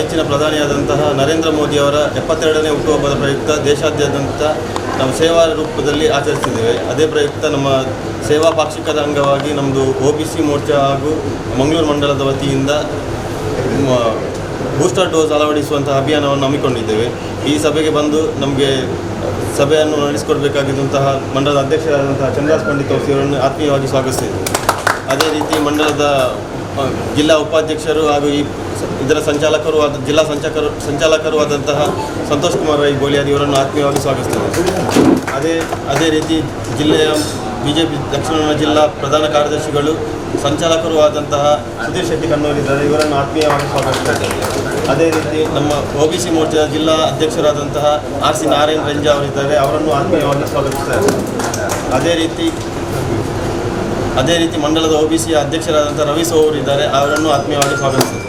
ನೆಚ್ಚಿನ ಪ್ರಧಾನಿಯಾದಂತಹ ನರೇಂದ್ರ ಮೋದಿಯವರ 72ನೇ ಹುಟ್ಟುಹಬ್ಬದ ಪ್ರಯುಕ್ತ ದೇಶಾದ್ಯಂತ ನಾವು ಸೇವಾ ರೂಪದಲ್ಲಿ ಆಚರಿಸಿದ್ದೇವೆ. ಅದೇ ಪ್ರಯುಕ್ತ ನಮ್ಮ ಸೇವಾ ಪಾಕ್ಷಿಕದ ಅಂಗವಾಗಿ ನಮ್ಮದು OBC ಮೋರ್ಚಾ ಹಾಗೂ ಮಂಗಳೂರು ಮಂಡಲದ ವತಿಯಿಂದ ಬೂಸ್ಟರ್ ಡೋಸ್ ಅಳವಡಿಸುವಂತಹ ಅಭಿಯಾನವನ್ನು ಹಮ್ಮಿಕೊಂಡಿದ್ದೇವೆ. ಈ ಸಭೆಗೆ ಬಂದು ನಮಗೆ ಸಭೆಯನ್ನು ನಡೆಸಿಕೊಡಬೇಕಾಗಿದ್ದಂತಹ ಮಂಡಲದ ಅಧ್ಯಕ್ಷರಾದಂತಹ ಚಂದ್ರಾಸ್ ಪಂಡಿತ್ ಅವರನ್ನು ಆತ್ಮೀಯವಾಗಿ ಸ್ವಾಗತಿಸಿದ್ದೇವೆ. ಅದೇ ರೀತಿ ಮಂಡಲದ ಜಿಲ್ಲಾ ಉಪಾಧ್ಯಕ್ಷರು ಹಾಗೂ ಇದರ ಸಂಚಾಲಕರು ಜಿಲ್ಲಾ ಸಂಚಾಲಕರು ಆದಂತಹ ಸಂತೋಷ್ ಕುಮಾರ್ ರೈ ಗೋಲಿಯಾದಿ ಅವರನ್ನು ಆತ್ಮೀಯವಾಗಿ ಸ್ವಾಗತಿಸ್ತೇವೆ. ಅದೇ ರೀತಿ ಜಿಲ್ಲೆಯ BJP ದಕ್ಷಿಣ ಕನ್ನಡ ಜಿಲ್ಲಾ ಪ್ರಧಾನ ಕಾರ್ಯದರ್ಶಿಗಳು ಸಂಚಾಲಕರು ಆದಂತಹ ಸುಧೀರ್ ಶೆಟ್ಟಿ ಕನ್ನೂರಿದ್ದಾರೆ, ಇವರನ್ನು ಆತ್ಮೀಯವಾಗಿ ಸ್ವಾಗತಿಸಿದ್ದೇವೆ. ಅದೇ ರೀತಿ ನಮ್ಮ OBC ಮೋರ್ಚಾ ಜಿಲ್ಲಾ ಅಧ್ಯಕ್ಷರಾದಂತಹ RC ನಾರಾಯಣ್ ರಂಜಾ ಅವರಿದ್ದಾರೆ, ಅವರನ್ನು ಆತ್ಮೀಯವಾಗಿ ಸ್ವಾಗತಿಸ್ತಾರೆ. ಅದೇ ರೀತಿ ಮಂಡಲದ OBC ಅಧ್ಯಕ್ಷರಾದಂಥ ರವಿ ಅವರಿದ್ದಾರೆ, ಅವರನ್ನು ಆತ್ಮೀಯವಾಗಿ ಸ್ವಾಗತಿಸಿದ್ದಾರೆ.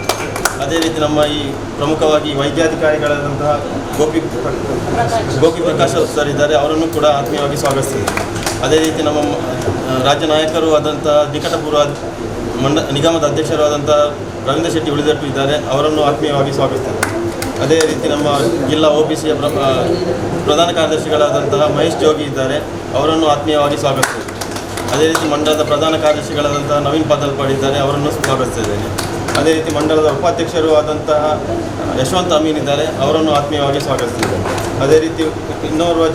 ಅದೇ ರೀತಿ ನಮ್ಮ ಈ ಪ್ರಮುಖವಾಗಿ ವೈದ್ಯಾಧಿಕಾರಿಗಳಾದಂತಹ ಗೋಪಿ ಪ್ರಕಾಶ್ ಸರ್ ಇದ್ದಾರೆ, ಅವರನ್ನು ಕೂಡ ಆತ್ಮೀಯವಾಗಿ ಸ್ವಾಗತಿಸಿದ್ದಾರೆ. ಅದೇ ರೀತಿ ನಮ್ಮ ರಾಜ್ಯ ನಾಯಕರು ಆದಂಥ ನಿಕಟಪೂರ್ವ ನಿಗಮದ ಅಧ್ಯಕ್ಷರು ಆದಂಥ ರವೀಂದ್ರ ಶೆಟ್ಟಿ ಉಳಿದಟ್ಟು ಇದ್ದಾರೆ, ಅವರನ್ನು ಆತ್ಮೀಯವಾಗಿ ಸ್ವಾಗತಿಸ್ತಾರೆ. ಅದೇ ರೀತಿ ನಮ್ಮ ಜಿಲ್ಲಾ OBCಯ ಪ್ರಧಾನ ಕಾರ್ಯದರ್ಶಿಗಳಾದಂತಹ ಮಹೇಶ್ ಜೋಗಿ ಇದ್ದಾರೆ, ಅವರನ್ನು ಆತ್ಮೀಯವಾಗಿ ಸ್ವಾಗತಿಸ್ತಾರೆ. ಅದೇ ರೀತಿ ಮಂಡಲದ ಪ್ರಧಾನ ಕಾರ್ಯದರ್ಶಿಗಳಾದಂತಹ ನವೀನ್ ಪಾದಲ್ಪಾಡಿ ಇದ್ದಾರೆ, ಅವರನ್ನು ಸ್ವಾಗತಿಸಿದ್ದೇನೆ. ಅದೇ ರೀತಿ ಮಂಡಲದ ಉಪಾಧ್ಯಕ್ಷರು ಆದಂತಹ ಯಶವಂತ್ ಅಮೀನ್ ಇದ್ದಾರೆ, ಅವರನ್ನು ಆತ್ಮೀಯವಾಗಿ ಸ್ವಾಗತಿಸಿದ್ದೇನೆ. ಅದೇ ರೀತಿ ಇನ್ನೋರ್ವ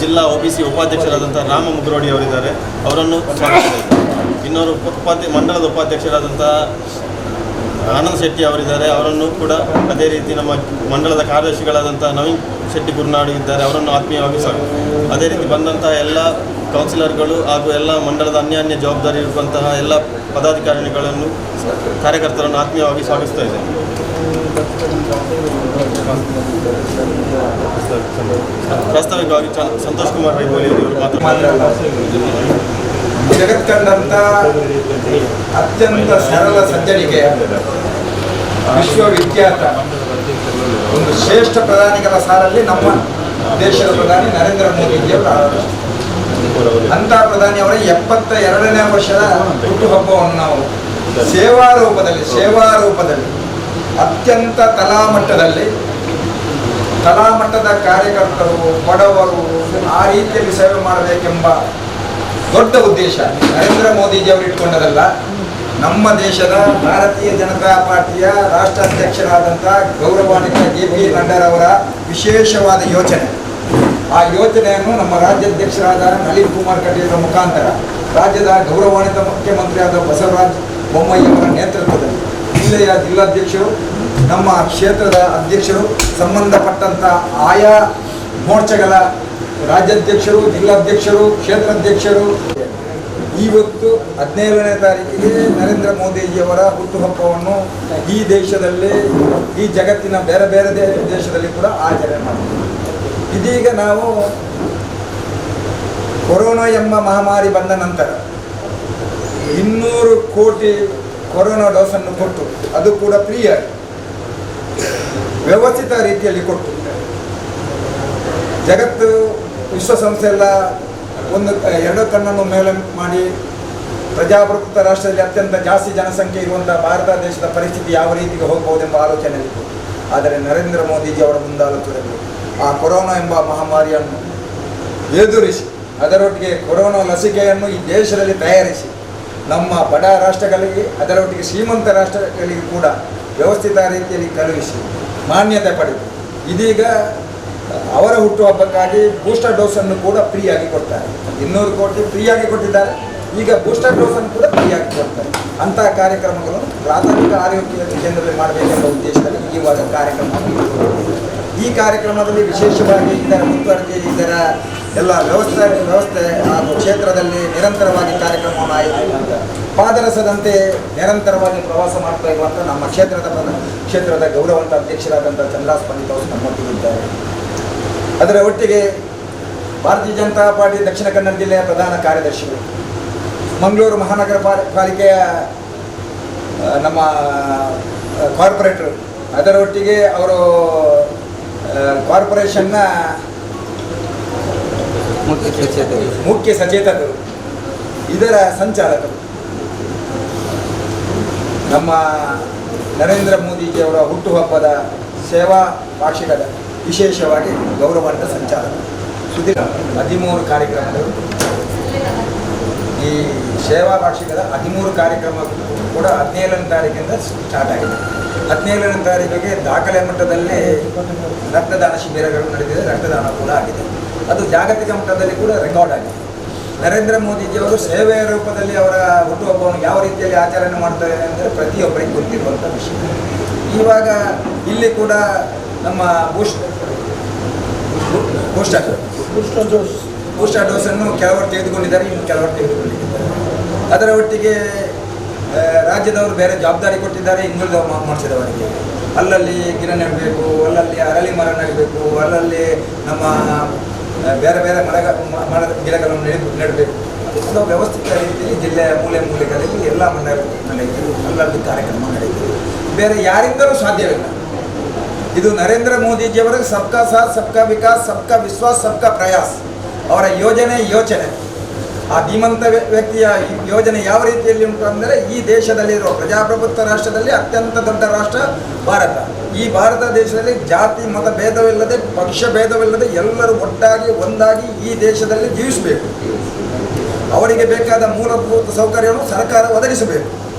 ಜಿಲ್ಲಾ OBC ಉಪಾಧ್ಯಕ್ಷರಾದಂತಹ ರಾಮ ಮುಗ್ರೋಡಿ ಅವರಿದ್ದಾರೆ, ಅವರನ್ನು ಸ್ವಾಗತಿಸಿದ್ದೇನೆ. ಇನ್ನೋರು ಮಂಡಲದ ಉಪಾಧ್ಯಕ್ಷರಾದಂತಹ ಆನಂದ್ ಶೆಟ್ಟಿ ಅವರಿದ್ದಾರೆ, ಅವರನ್ನು ಕೂಡ ಅದೇ ರೀತಿ ನಮ್ಮ ಮಂಡಲದ ಕಾರ್ಯದರ್ಶಿಗಳಾದಂಥ ನವೀನ್ ಶೆಟ್ಟಿ ಗುರುನಾಡು ಇದ್ದಾರೆ, ಅವರನ್ನು ಆತ್ಮೀಯವಾಗಿ ಅದೇ ರೀತಿ ಬಂದಂತಹ ಎಲ್ಲ ಕೌನ್ಸಿಲರ್ಗಳು ಹಾಗೂ ಎಲ್ಲ ಮಂಡಲದ ಅನ್ಯಾನ್ಯ ಜವಾಬ್ದಾರಿ ಇರುವಂತಹ ಎಲ್ಲ ಪದಾಧಿಕಾರಿಗಳನ್ನು ಕಾರ್ಯಕರ್ತರನ್ನು ಆತ್ಮೀಯವಾಗಿ ಸ್ವಾಗತಿಸ್ತಾ ಇದ್ದೇನೆ. ಪ್ರಾಸ್ತಾವಿಕವಾಗಿ ಸಂತೋಷ್ ಕುಮಾರ್ ರೈ ಗೋಲಿಯವರು ಜಗತ್ಕಂಡಂತ ಅತ್ಯಂತ ಸರಳ ಸಜ್ಜನಿಗೆ ವಿಶ್ವವಿಖ್ಯಾತ ಒಂದು ಶ್ರೇಷ್ಠ ಪ್ರಧಾನಿಗಳ ಸಾಲಲ್ಲಿ ನಮ್ಮ ದೇಶದ ಪ್ರಧಾನಿ ನರೇಂದ್ರ ಮೋದಿಜಿಯವರು ಅಂಥ ಪ್ರಧಾನಿ ಅವರ 72ನೇ ವರ್ಷದ ಹುಟ್ಟುಹಬ್ಬವನ್ನು ನಾವು ಸೇವಾ ರೂಪದಲ್ಲಿ ಅತ್ಯಂತ ತಲಾಮಟ್ಟದ ಕಾರ್ಯಕರ್ತರು, ಬಡವರು ಆ ರೀತಿಯಲ್ಲಿ ಸೇವೆ ಮಾಡಬೇಕೆಂಬ ದೊಡ್ಡ ಉದ್ದೇಶ ನರೇಂದ್ರ ಮೋದಿಜಿಯವರು ಇಟ್ಕೊಂಡದಲ್ಲ. ನಮ್ಮ ದೇಶದ ಭಾರತೀಯ ಜನತಾ ಪಾರ್ಟಿಯ ರಾಷ್ಟ್ರಾಧ್ಯಕ್ಷರಾದಂಥ ಗೌರವಾನ್ವಿತ JP ನಡ್ಡಾರವರ ವಿಶೇಷವಾದ ಯೋಚನೆ. ಆ ಯೋಜನೆಯನ್ನು ನಮ್ಮ ರಾಜ್ಯಾಧ್ಯಕ್ಷರಾದ ನಳಿನ್ ಕುಮಾರ್ ಕಟೀಲ್ ಮುಖಾಂತರ ರಾಜ್ಯದ ಗೌರವಾನ್ವಿತ ಮುಖ್ಯಮಂತ್ರಿಯಾದ ಬಸವರಾಜ ಬೊಮ್ಮಾಯಿಯವರ ನೇತೃತ್ವದಲ್ಲಿ ಜಿಲ್ಲೆಯ ಜಿಲ್ಲಾಧ್ಯಕ್ಷರು, ನಮ್ಮ ಕ್ಷೇತ್ರದ ಅಧ್ಯಕ್ಷರು, ಸಂಬಂಧಪಟ್ಟಂಥ ಆಯಾ ಮೋರ್ಚಾಗಳ ರಾಜ್ಯಾಧ್ಯಕ್ಷರು, ಜಿಲ್ಲಾಧ್ಯಕ್ಷರು, ಕ್ಷೇತ್ರಾಧ್ಯಕ್ಷರು ಇವತ್ತು 17ನೇ ತಾರೀಕಿಗೆ ನರೇಂದ್ರ ಮೋದಿಜಿಯವರ ಹುಟ್ಟುಹಬ್ಬವನ್ನು ಈ ದೇಶದಲ್ಲಿ, ಈ ಜಗತ್ತಿನ ಬೇರೆ ಬೇರೆ ದೇಶದಲ್ಲಿ ಕೂಡ ಆಚರಣೆ ಮಾಡ್ತೀವಿ. ಇದೀಗ ನಾವು ಕೊರೋನಾ ಎಂಬ ಮಹಾಮಾರಿ ಬಂದ ನಂತರ 200 ಕೋಟಿ ಕೊರೋನಾ ಡೋಸನ್ನು ಕೊಟ್ಟು, ಅದು ಕೂಡ ಫ್ರೀಯಾಗಿ ವ್ಯವಸ್ಥಿತ ರೀತಿಯಲ್ಲಿ ಕೊಟ್ಟು, ಜಗತ್ತು ವಿಶ್ವಸಂಸ್ಥೆ ಎಲ್ಲ ಎರಡು ಕಣ್ಣನ್ನು ಮೇಲೆ ಮಾಡಿ ಪ್ರಜಾಪ್ರಭುತ್ವ ರಾಷ್ಟ್ರದಲ್ಲಿ ಅತ್ಯಂತ ಜಾಸ್ತಿ ಜನಸಂಖ್ಯೆ ಇರುವಂಥ ಭಾರತ ದೇಶದ ಪರಿಸ್ಥಿತಿ ಯಾವ ರೀತಿಗೆ ಹೋಗಬಹುದೆಂಬ ಆಲೋಚನೆ ಇತ್ತು. ಆದರೆ ನರೇಂದ್ರ ಮೋದಿಜಿ ಅವರ ಮುಂದಾಲೋಚನೆಗಳು ಆ ಕೊರೋನಾ ಎಂಬ ಮಹಾಮಾರಿಯನ್ನು ಎದುರಿಸಿ, ಅದರೊಟ್ಟಿಗೆ ಕೊರೋನಾ ಲಸಿಕೆಯನ್ನು ಈ ದೇಶದಲ್ಲಿ ತಯಾರಿಸಿ ನಮ್ಮ ಬಡ ರಾಷ್ಟ್ರಗಳಿಗೆ, ಅದರೊಟ್ಟಿಗೆ ಶ್ರೀಮಂತ ರಾಷ್ಟ್ರಗಳಿಗೆ ಕೂಡ ವ್ಯವಸ್ಥಿತ ರೀತಿಯಲ್ಲಿ ಕಳುಹಿಸಿ ಮಾನ್ಯತೆ ಪಡೆದು ಇದೀಗ ಅವರ ಹುಟ್ಟುಹಬ್ಬಕ್ಕಾಗಿ ಬೂಸ್ಟರ್ ಡೋಸನ್ನು ಕೂಡ ಫ್ರೀಯಾಗಿ ಕೊಡ್ತಾರೆ. 200 ಕೋಟಿ ಫ್ರೀಯಾಗಿ ಕೊಟ್ಟಿದ್ದಾರೆ, ಈಗ ಬೂಸ್ಟರ್ ಡೋಸನ್ನು ಕೂಡ ಫ್ರೀಯಾಗಿ ಕೊಡ್ತಾರೆ. ಅಂತಹ ಕಾರ್ಯಕ್ರಮಗಳನ್ನು ಪ್ರಾಥಮಿಕ ಆರೋಗ್ಯ ಕೇಂದ್ರದಲ್ಲಿ ಮಾಡಬೇಕೆಂಬ ಉದ್ದೇಶದಲ್ಲಿ ಇವಾಗ ಕಾರ್ಯಕ್ರಮ. ಈ ಕಾರ್ಯಕ್ರಮದಲ್ಲಿ ವಿಶೇಷವಾಗಿ ಇದರ ಮುಂದುವರೆಗೆ ಇದರ ಎಲ್ಲ ವ್ಯವಸ್ಥೆ ಹಾಗೂ ಕ್ಷೇತ್ರದಲ್ಲಿ ನಿರಂತರವಾಗಿ ಕಾರ್ಯಕ್ರಮವನ್ನು ಆಯೋಜಿಸುವಂಥ ಪಾದರಸದಂತೆ ನಿರಂತರವಾಗಿ ಪ್ರವಾಸ ಮಾಡ್ತಾ ಇರುವಂಥ ನಮ್ಮ ಕ್ಷೇತ್ರದ ಗೌರವಂತ ಅಧ್ಯಕ್ಷರಾದಂಥ ಚಂದ್ರಾಸ್ ಪಂಡಿತ್ ಅವರು ನಮ್ಮೊಟ್ಟಿಗಿದ್ದಾರೆ. ಅದರ ಒಟ್ಟಿಗೆ ಭಾರತೀಯ ಜನತಾ ಪಾರ್ಟಿ ದಕ್ಷಿಣ ಕನ್ನಡ ಜಿಲ್ಲೆಯ ಪ್ರಧಾನ ಕಾರ್ಯದರ್ಶಿಗಳು, ಮಂಗಳೂರು ಮಹಾನಗರ ಪಾಲಿಕೆಯ ನಮ್ಮ ಕಾರ್ಪೊರೇಟರ್, ಅದರೊಟ್ಟಿಗೆ ಅವರು ಕಾರ್ಪೊರೇಷನ್ನ ಮುಖ್ಯ ಸಚೇತಕರು, ಇದರ ಸಂಚಾಲಕರು, ನಮ್ಮ ನರೇಂದ್ರ ಮೋದಿಜಿಯವರ ಹುಟ್ಟುಹಬ್ಬದ ಸೇವಾ ವಾರ್ಷಿಕದ ವಿಶೇಷವಾಗಿ ಗೌರವಾನ್ವಿತ ಸಂಚಾಲಕ ಸುದೀರ್ 13 ಕಾರ್ಯಕ್ರಮಗಳು. ಈ ಸೇವಾ ವಾರ್ಷಿಕದ 13 ಕಾರ್ಯಕ್ರಮ ಕೂಡ 17ನೇ ತಾರೀಕಿಂದ ಸ್ಟಾರ್ಟ್ ಆಗಿದೆ. 17ನೇ ತಾರೀಕಿಗೆ ದಾಖಲೆ ಮಟ್ಟದಲ್ಲಿ ರಕ್ತದಾನ ಶಿಬಿರಗಳು ನಡೆದಿದೆ, ರಕ್ತದಾನ ಕೂಡ ಆಗಿದೆ. ಅದು ಜಾಗತಿಕ ಮಟ್ಟದಲ್ಲಿ ಕೂಡ ರೆಕಾರ್ಡ್ ಆಗಿದೆ. ನರೇಂದ್ರ ಮೋದಿಜಿಯವರು ಸೇವೆಯ ರೂಪದಲ್ಲಿ ಅವರ ಹುಟ್ಟುಹಬ್ಬವನ್ನು ಯಾವ ರೀತಿಯಲ್ಲಿ ಆಚರಣೆ ಮಾಡ್ತಾರೆ ಅಂದರೆ ಪ್ರತಿಯೊಬ್ಬರಿಗೆ ಗೊತ್ತಿರುವಂಥ ವಿಷಯ. ಇವಾಗ ಇಲ್ಲಿ ಕೂಡ ನಮ್ಮ ಬೂಸ್ಟರ್ ಡೋಸನ್ನು ಕೆಲವರು ತೆಗೆದುಕೊಂಡಿದ್ದಾರೆ, ಇನ್ನು ಕೆಲವರು ತೆಗೆದುಕೊಂಡಿದ್ದಾರೆ. ಅದರ ಒಟ್ಟಿಗೆ ರಾಜ್ಯದವರು ಬೇರೆ ಜವಾಬ್ದಾರಿ ಕೊಟ್ಟಿದ್ದಾರೆ ಇನ್ನುಳಿದ ಮಾಡಿಸಿದವರಿಗೆ. ಅಲ್ಲಲ್ಲಿ ಗಿಡ ನೆಡಬೇಕು, ಅಲ್ಲಲ್ಲಿ ಅರಳಿ ಮರ ನೆಡಬೇಕು, ಅಲ್ಲಲ್ಲಿ ನಮ್ಮ ಬೇರೆ ಬೇರೆ ಮರ ಗಿಡಗಳನ್ನು ನೆಡಬೇಕು. ಅದು ವ್ಯವಸ್ಥಿತ ರೀತಿಯಲ್ಲಿ ಜಿಲ್ಲೆಯ ಮೂಲೆಗಳಲ್ಲಿ ಎಲ್ಲ ಮಂಡಲಗಳು ನಡೆಯುತ್ತದೆ, ಅಲ್ಲಲ್ಲಿ ಕಾರ್ಯಕ್ರಮ ನಡೆಯುತ್ತದೆ. ಬೇರೆ ಯಾರಿಂದಲೂ ಸಾಧ್ಯವಿಲ್ಲ. ಇದು ನರೇಂದ್ರ ಮೋದಿಜಿಯವರ ಸಬ್ಕಾ ಸಾಥ್ ಸಬ್ಕಾ ವಿಕಾಸ್ ಸಬ್ಕಾ ವಿಶ್ವಾಸ್ ಸಬ್ಕಾ ಪ್ರಯಾಸ್ ಅವರ ಯೋಚನೆ. ಆ ಧೀಮಂತ ವ್ಯಕ್ತಿಯ ಯೋಜನೆ ಯಾವ ರೀತಿಯಲ್ಲಿ ಉಂಟು ಅಂದರೆ, ಈ ದೇಶದಲ್ಲಿರುವ ಪ್ರಜಾಪ್ರಭುತ್ವ ರಾಷ್ಟ್ರದಲ್ಲಿ ಅತ್ಯಂತ ದೊಡ್ಡ ರಾಷ್ಟ್ರ ಭಾರತ. ಈ ಭಾರತ ದೇಶದಲ್ಲಿ ಜಾತಿ ಮತ ಭೇದವಿಲ್ಲದೆ, ಪಕ್ಷ ಭೇದವಿಲ್ಲದೆ ಎಲ್ಲರೂ ಒಟ್ಟಾಗಿ ಒಂದಾಗಿ ಈ ದೇಶದಲ್ಲಿ ಜೀವಿಸಬೇಕು. ಅವರಿಗೆ ಬೇಕಾದ ಮೂಲಭೂತ ಸೌಕರ್ಯವನ್ನು ಸರ್ಕಾರ ಒದಗಿಸಬೇಕು.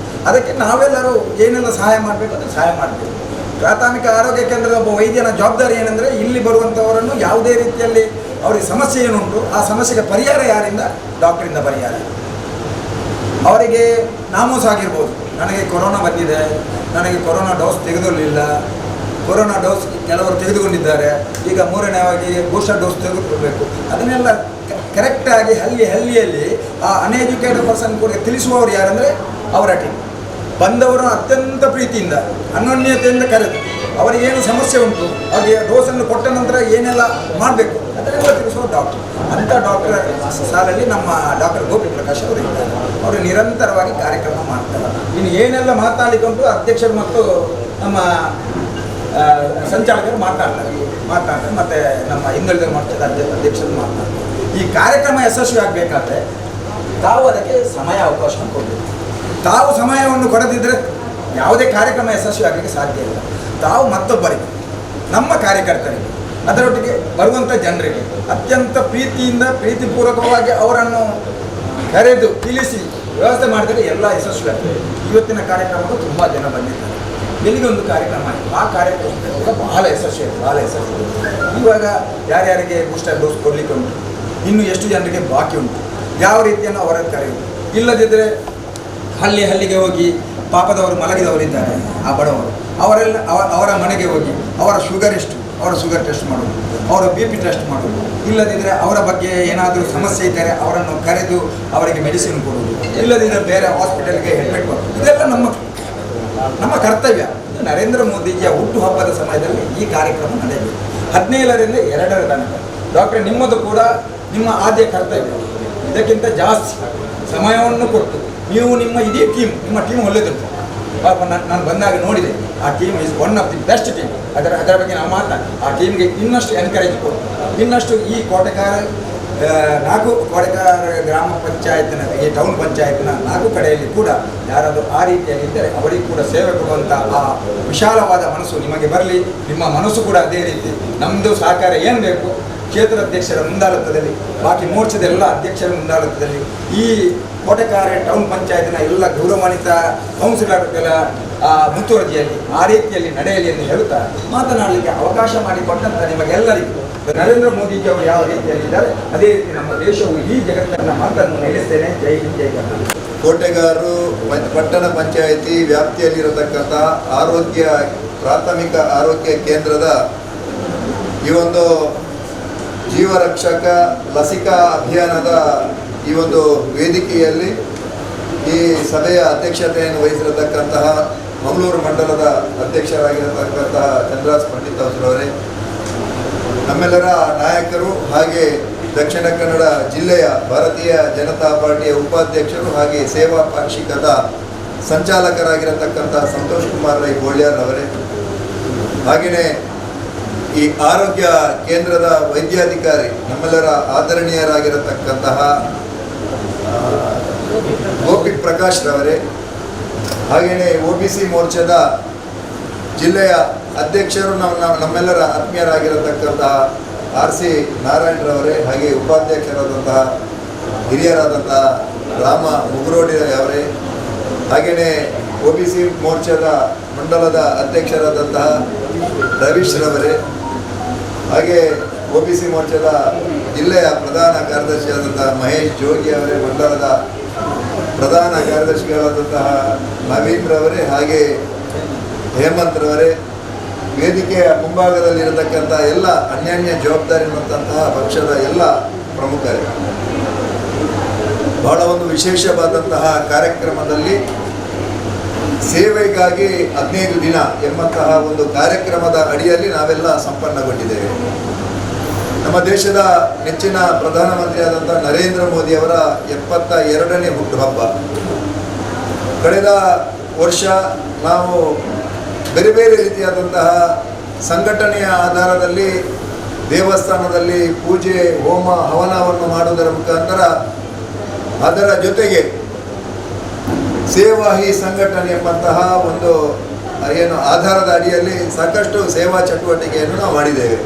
ಅದಕ್ಕೆ ನಾವೆಲ್ಲರೂ ಏನೆಲ್ಲ ಸಹಾಯ ಮಾಡಬೇಕು ಅದನ್ನು ಸಹಾಯ ಮಾಡಬೇಕು. ಪ್ರಾಥಮಿಕ ಆರೋಗ್ಯ ಕೇಂದ್ರದ ಒಬ್ಬ ವೈದ್ಯನ ಜವಾಬ್ದಾರಿ ಏನೆಂದರೆ, ಇಲ್ಲಿ ಬರುವಂಥವರನ್ನು ಯಾವುದೇ ರೀತಿಯಲ್ಲಿ ಅವರಿಗೆ ಸಮಸ್ಯೆ ಏನುಂಟು ಆ ಸಮಸ್ಯೆಗೆ ಪರಿಹಾರ ಯಾರಿಂದ? ಡಾಕ್ಟರಿಂದ ಪರಿಹಾರ. ಅವರಿಗೆ ನಾಮೂಸ್ ಆಗಿರ್ಬೋದು, ನನಗೆ ಕೊರೋನಾ ಬಂದಿದೆ, ನನಗೆ ಕೊರೋನಾ ಡೋಸ್ ತೆಗೆದುಕೊಳ್ಳಲಿಲ್ಲ, ಕೊರೋನಾ ಡೋಸ್ ಕೆಲವರು ತೆಗೆದುಕೊಂಡಿದ್ದಾರೆ, ಈಗ 3ನೇವಾಗಿ ಬೂಸ್ಟರ್ ಡೋಸ್ ತೆಗೆದುಕೊಳ್ಬೇಕು. ಅದನ್ನೆಲ್ಲ ಕರೆಕ್ಟಾಗಿ ಹಳ್ಳಿಯಲ್ಲಿ ಆ ಅನ್ಎಜುಕೇಟೆಡ್ ಪರ್ಸನ್ ಕೂಡ ತಿಳಿಸುವವರು ಯಾರಂದರೆ ಅವರ ಟೀಮ್. ಬಂದವರು ಅತ್ಯಂತ ಪ್ರೀತಿಯಿಂದ ಅನ್ಯೋನ್ಯತೆಯಿಂದ ಕರೆದು ಅವರಿಗೇನು ಸಮಸ್ಯೆ ಉಂಟು, ಅವರಿಗೆ ಡೋಸನ್ನು ಕೊಟ್ಟ ನಂತರ ಏನೆಲ್ಲ ಮಾಡಬೇಕು ಅದನ್ನೆಲ್ಲ ತಿಳಿಸುವ ಡಾಕ್ಟರ್. ಅಂಥ ಡಾಕ್ಟರ್ ಸಾಲಲ್ಲಿ ನಮ್ಮ ಡಾಕ್ಟರ್ ಗೋಪಿ ಪ್ರಕಾಶ್ ಅವರು ಇದ್ದಾರೆ. ಅವರು ನಿರಂತರವಾಗಿ ಕಾರ್ಯಕ್ರಮ ಮಾಡ್ತಾರೆ. ಇನ್ನು ಏನೆಲ್ಲ ಮಾತನಾಡಿಕೊಂಡು ಅಧ್ಯಕ್ಷರು ಮತ್ತು ನಮ್ಮ ಸಂಚಾಲಕರು ಮಾತನಾಡ್ತಾರೆ, ಮತ್ತು ನಮ್ಮ ಹಿಂದುಳಿದ ಮೋರ್ಚಾದ ಅಧ್ಯಕ್ಷರು ಮಾತನಾಡ್ತಾರೆ. ಈ ಕಾರ್ಯಕ್ರಮ ಯಶಸ್ವಿ ಆಗಬೇಕಾದ್ರೆ ತಾವು ಅದಕ್ಕೆ ಸಮಯ ಅವಕಾಶ ಕೊಡಬೇಕು. ತಾವು ಸಮಯವನ್ನು ಕೊಡದಿದ್ದರೆ ಯಾವುದೇ ಕಾರ್ಯಕ್ರಮ ಯಶಸ್ವಿ ಆಗಲಿಕ್ಕೆ ಸಾಧ್ಯ ಇಲ್ಲ. ತಾವು ಮತ್ತೊಬ್ಬರಿಗೆ, ನಮ್ಮ ಕಾರ್ಯಕರ್ತರಿಗೆ, ಅದರೊಟ್ಟಿಗೆ ಬರುವಂಥ ಜನರಿಗೆ ಅತ್ಯಂತ ಪ್ರೀತಿಪೂರ್ವಕವಾಗಿ ಅವರನ್ನು ಕರೆದು ತಿಳಿಸಿ ವ್ಯವಸ್ಥೆ ಮಾಡಿದರೆ ಎಲ್ಲ ಯಶಸ್ವಿ ಆಗ್ತದೆ. ಇವತ್ತಿನ ಕಾರ್ಯಕ್ರಮಕ್ಕೂ ತುಂಬ ಜನ ಬಂದಿದ್ದಾರೆ. ಬೆಳಿಗ್ಗೆ ಒಂದು ಕಾರ್ಯಕ್ರಮ ಆಯಿತು, ಆ ಕಾರ್ಯಕ್ರಮ ಕೂಡ ಬಹಳ ಯಶಸ್ವಿ. ಇವಾಗ ಯಾರ್ಯಾರಿಗೆ ಬೂಸ್ಟರ್ ಡೋಸ್ ಕೊಡಲಿಕ್ಕೆ ಉಂಟು, ಇನ್ನು ಎಷ್ಟು ಜನರಿಗೆ ಬಾಕಿ ಉಂಟು, ಯಾವ ರೀತಿಯನ್ನು ಅವರನ್ನು ಕರೆಯುವುದು. ಇಲ್ಲದಿದ್ದರೆ ಹಳ್ಳಿಗೆ ಹೋಗಿ ಪಾಪದವರು ಮಲಗಿದವರಿದ್ದಾರೆ, ಆ ಬಡವರು, ಅವರ ಮನೆಗೆ ಹೋಗಿ ಅವರ ಶುಗರ್ ಟೆಸ್ಟ್ ಮಾಡೋದು, ಅವರ BP ಟೆಸ್ಟ್ ಮಾಡೋದು. ಇಲ್ಲದಿದ್ದರೆ ಅವರ ಬಗ್ಗೆ ಏನಾದರೂ ಸಮಸ್ಯೆ ಇದ್ದರೆ ಅವರನ್ನು ಕರೆದು ಅವರಿಗೆ ಮೆಡಿಸಿನ್ ಕೊಡೋದು. ಇಲ್ಲದಿದ್ದರೆ ಬೇರೆ ಹಾಸ್ಪಿಟಲ್ಗೆ ಹೆಲ್ಮೆಟ್ ಕೊಡೋದು. ಇದೆಲ್ಲ ನಮ್ಮ ಕರ್ತವ್ಯ. ನರೇಂದ್ರ ಮೋದಿಜಿಯ ಹುಟ್ಟುಹಬ್ಬದ ಸಮಯದಲ್ಲಿ ಈ ಕಾರ್ಯಕ್ರಮ ನಡೆಯಬೇಕು. 17ರಿಂದ 2ರ ತನಕ ಡಾಕ್ಟರ್ ನಿಮ್ಮದು ಕೂಡ ನಿಮ್ಮ ಆದ್ಯ ಕರ್ತವ್ಯ. ಇದಕ್ಕಿಂತ ಜಾಸ್ತಿ ಸಮಯವನ್ನು ಕೊಟ್ಟು ನೀವು ನಿಮ್ಮ ಇಡೀ ನಿಮ್ಮ ಟೀಮ್ ಒಳ್ಳೆದಿತ್ತು. ಪಾಪ ನಾನು ಬಂದಾಗ ನೋಡಿದೆ, ಆ team is one of the best team. ಅದರ ಬಗ್ಗೆ ನಾವು ಆ ಟೀಮ್ಗೆ ಇನ್ನಷ್ಟು ಎನ್ಕರೇಜ್ ಕೊಟ್ಟು, ಇನ್ನಷ್ಟು ಈ 4 ಕೋಟೆಕಾರ ಗ್ರಾಮ ಪಂಚಾಯತ್ನ, ಈ ಟೌನ್ ಪಂಚಾಯತ್ನ 4 ಕಡೆಯಲ್ಲಿ ಕೂಡ ಯಾರಾದರೂ ಆ ರೀತಿಯಲ್ಲಿ ಇದ್ದರೆ ಅವರಿಗೆ ಕೂಡ ಸೇವೆ ಕೊಡುವಂಥ ಆ ವಿಶಾಲವಾದ ಮನಸ್ಸು ನಿಮಗೆ ಬರಲಿ. ನಿಮ್ಮ ಮನಸ್ಸು ಕೂಡ ಅದೇ ರೀತಿ. ನಮ್ಮದು ಸಹಕಾರ ಏನು ಬೇಕು, ಕ್ಷೇತ್ರ ಅಧ್ಯಕ್ಷರ ಮುಂದಾಳತ್ವದಲ್ಲಿ, ಬಾಕಿ ಮೋರ್ಚಾದ ಎಲ್ಲ ಅಧ್ಯಕ್ಷರ ಮುಂದಾಳತ್ವದಲ್ಲಿ, ಈ ಕೋಟೆಕಾರ ಟೌನ್ ಪಂಚಾಯತ್ನ ಎಲ್ಲ ಗೌರವಾನ್ವಿತ ಕೌನ್ಸಿಲರ್ಗಳ ಮುತುವರ್ಜಿಯಲ್ಲಿ ಆ ರೀತಿಯಲ್ಲಿ ನಡೆಯಲಿ ಎಂದು ಹೇಳುತ್ತಾ ಮಾತನಾಡಲಿಕ್ಕೆ ಅವಕಾಶ ಮಾಡಿಕೊಟ್ಟಂಥ ನಿಮಗೆಲ್ಲರಿಗೂ ನರೇಂದ್ರ ಮೋದಿಜಿಯವರು ಯಾವ ರೀತಿಯಲ್ಲಿದ್ದಾರೆ ಅದೇ ರೀತಿ ನಮ್ಮ ದೇಶವು ಈ ಜಗತ್ತನ್ನು ಮಾತನ್ನು ನಿಲ್ಲಿಸ್ತೇನೆ. ಜೈ ಹಿಂದ್, ಜೈ ಕರ್ನಾಟಕ. ಕೋಟೆಗಾರರು ಪಟ್ಟಣ ಪಂಚಾಯಿತಿ ವ್ಯಾಪ್ತಿಯಲ್ಲಿರತಕ್ಕಂಥ ಪ್ರಾಥಮಿಕ ಆರೋಗ್ಯ ಕೇಂದ್ರದ ಈ ಒಂದು ಜೀವರಕ್ಷಕ ಲಸಿಕಾ ಅಭಿಯಾನದ ಈ ಒಂದು ವೇದಿಕೆಯಲ್ಲಿ ಈ ಸಭೆಯ ಅಧ್ಯಕ್ಷತೆಯನ್ನು ವಹಿಸಿರತಕ್ಕಂತಹ ಮಂಗಳೂರು ಮಂಡಲದ ಅಧ್ಯಕ್ಷರಾಗಿರತಕ್ಕಂತಹ ಚಂದ್ರಾಸ್ ಪಂಡಿತ್ ಅವರವರೇ, ನಮ್ಮೆಲ್ಲರ ನಾಯಕರು, ಹಾಗೆ ದಕ್ಷಿಣ ಕನ್ನಡ ಜಿಲ್ಲೆಯ ಭಾರತೀಯ ಜನತಾ ಪಾರ್ಟಿಯ ಉಪಾಧ್ಯಕ್ಷರು ಹಾಗೆ ಸೇವಾ ಪಾಕ್ಷಿಕದ ಸಂಚಾಲಕರಾಗಿರತಕ್ಕಂತಹ ಸಂತೋಷ್ ಕುಮಾರ್ ರೈ ಗೋಳ್ಯಾರ್ ಅವರೇ, ಹಾಗೆಯೇ ಈ ಆರೋಗ್ಯ ಕೇಂದ್ರದ ವೈದ್ಯಾಧಿಕಾರಿ ನಮ್ಮೆಲ್ಲರ ಆದರಣೀಯರಾಗಿರತಕ್ಕಂತಹ ಗೋಪಿ ಪ್ರಕಾಶ್ ರವರೇ, ಹಾಗೆಯೇ OBC ಮೋರ್ಚಾದ ಜಿಲ್ಲೆಯ ಅಧ್ಯಕ್ಷರು ನಮ್ಮೆಲ್ಲರ ಆತ್ಮೀಯರಾಗಿರತಕ್ಕಂತಹ RC ನಾರಾಯಣರವರೇ, ಹಾಗೆ ಉಪಾಧ್ಯಕ್ಷರಾದಂತಹ ಹಿರಿಯರಾದಂತಹ ರಾಮ ಮುಗುರೋಡಿ ಅವರೇ, ಹಾಗೆಯೇ OBC ಮೋರ್ಚಾದ ಮಂಡಲದ ಅಧ್ಯಕ್ಷರಾದಂತಹ ರವೀಶ್ ರವರೇ, ಹಾಗೆ OBC ಮೋರ್ಚಾದ ಜಿಲ್ಲೆಯ ಪ್ರಧಾನ ಕಾರ್ಯದರ್ಶಿಯಾದಂತಹ ಮಹೇಶ್ ಜೋಗಿ ಅವರೇ, ಮಂಡಲದ ಪ್ರಧಾನ ಕಾರ್ಯದರ್ಶಿಗಳಾದಂತಹ ನವೀನ್ ರವರೇ, ಹಾಗೆ ಹೇಮಂತ್ ರವರೇ, ವೇದಿಕೆಯ ಮುಂಭಾಗದಲ್ಲಿರತಕ್ಕಂಥ ಎಲ್ಲ ಅನ್ಯಾನ್ಯ ಜವಾಬ್ದಾರಿ ಇರುವಂತಹ ಪಕ್ಷದ ಎಲ್ಲ ಪ್ರಮುಖರೇ, ಬಹಳ ಒಂದು ವಿಶೇಷವಾದಂತಹ ಕಾರ್ಯಕ್ರಮದಲ್ಲಿ ಸೇವೆಗಾಗಿ 15 ದಿನ ಎಂಬಂತಹ ಒಂದು ಕಾರ್ಯಕ್ರಮದ ಅಡಿಯಲ್ಲಿ ನಾವೆಲ್ಲ ಸಂಪನ್ನಗೊಂಡಿದ್ದೇವೆ. ನಮ್ಮ ದೇಶದ ನೆಚ್ಚಿನ ಪ್ರಧಾನಮಂತ್ರಿಯಾದಂಥ ನರೇಂದ್ರ ಮೋದಿಯವರ 72ನೇ ಹುಟ್ಟುಹಬ್ಬ. ಕಳೆದ ವರ್ಷ ನಾವು ಬೇರೆ ಬೇರೆ ರೀತಿಯಾದಂತಹ ಸಂಘಟನೆಯ ಆಧಾರದಲ್ಲಿ ದೇವಸ್ಥಾನದಲ್ಲಿ ಪೂಜೆ, ಹೋಮ, ಹವನವನ್ನು ಮಾಡುವುದರ ಮುಖಾಂತರ ಅದರ ಜೊತೆಗೆ ಸೇವಾ ಹಿ ಸಂಘಟನೆ ಎಂಬಂತಹ ಒಂದು ಏನು ಆಧಾರದ ಅಡಿಯಲ್ಲಿ ಸಾಕಷ್ಟು ಸೇವಾ ಚಟುವಟಿಕೆಯನ್ನು ನಾವು ಮಾಡಿದ್ದೇವೆ.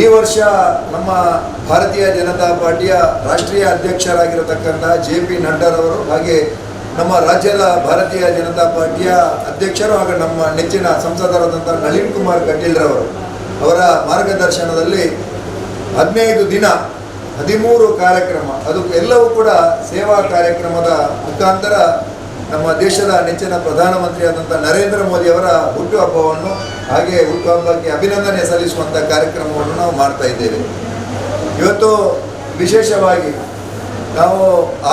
ಈ ವರ್ಷ ನಮ್ಮ ಭಾರತೀಯ ಜನತಾ ಪಾರ್ಟಿಯ ರಾಷ್ಟ್ರೀಯ ಅಧ್ಯಕ್ಷರಾಗಿರತಕ್ಕಂಥ JP ನಡ್ಡಾರವರು, ಹಾಗೆ ನಮ್ಮ ರಾಜ್ಯದ ಭಾರತೀಯ ಜನತಾ ಪಾರ್ಟಿಯ ಅಧ್ಯಕ್ಷರು ಹಾಗೂ ನಮ್ಮ ನೆಚ್ಚಿನ ಸಂಸದರಾದಂಥ ನಳಿನ್ ಕುಮಾರ್ ಕಟೀಲ್ರವರು ಅವರ ಮಾರ್ಗದರ್ಶನದಲ್ಲಿ 15 ದಿನ 13 ಕಾರ್ಯಕ್ರಮ, ಅದು ಎಲ್ಲವೂ ಕೂಡ ಸೇವಾ ಕಾರ್ಯಕ್ರಮದ ಮುಖಾಂತರ ನಮ್ಮ ದೇಶದ ನೆಚ್ಚಿನ ಪ್ರಧಾನಮಂತ್ರಿಯಾದಂಥ ನರೇಂದ್ರ ಮೋದಿಯವರ ಹುಟ್ಟುಹಬ್ಬವನ್ನು, ಹಾಗೆ ಹುಟ್ಟುಹಬ್ಬಕ್ಕೆ ಅಭಿನಂದನೆ ಸಲ್ಲಿಸುವಂಥ ಕಾರ್ಯಕ್ರಮವನ್ನು ನಾವು ಮಾಡ್ತಾ ಇದ್ದೇವೆ. ಇವತ್ತು ವಿಶೇಷವಾಗಿ ನಾವು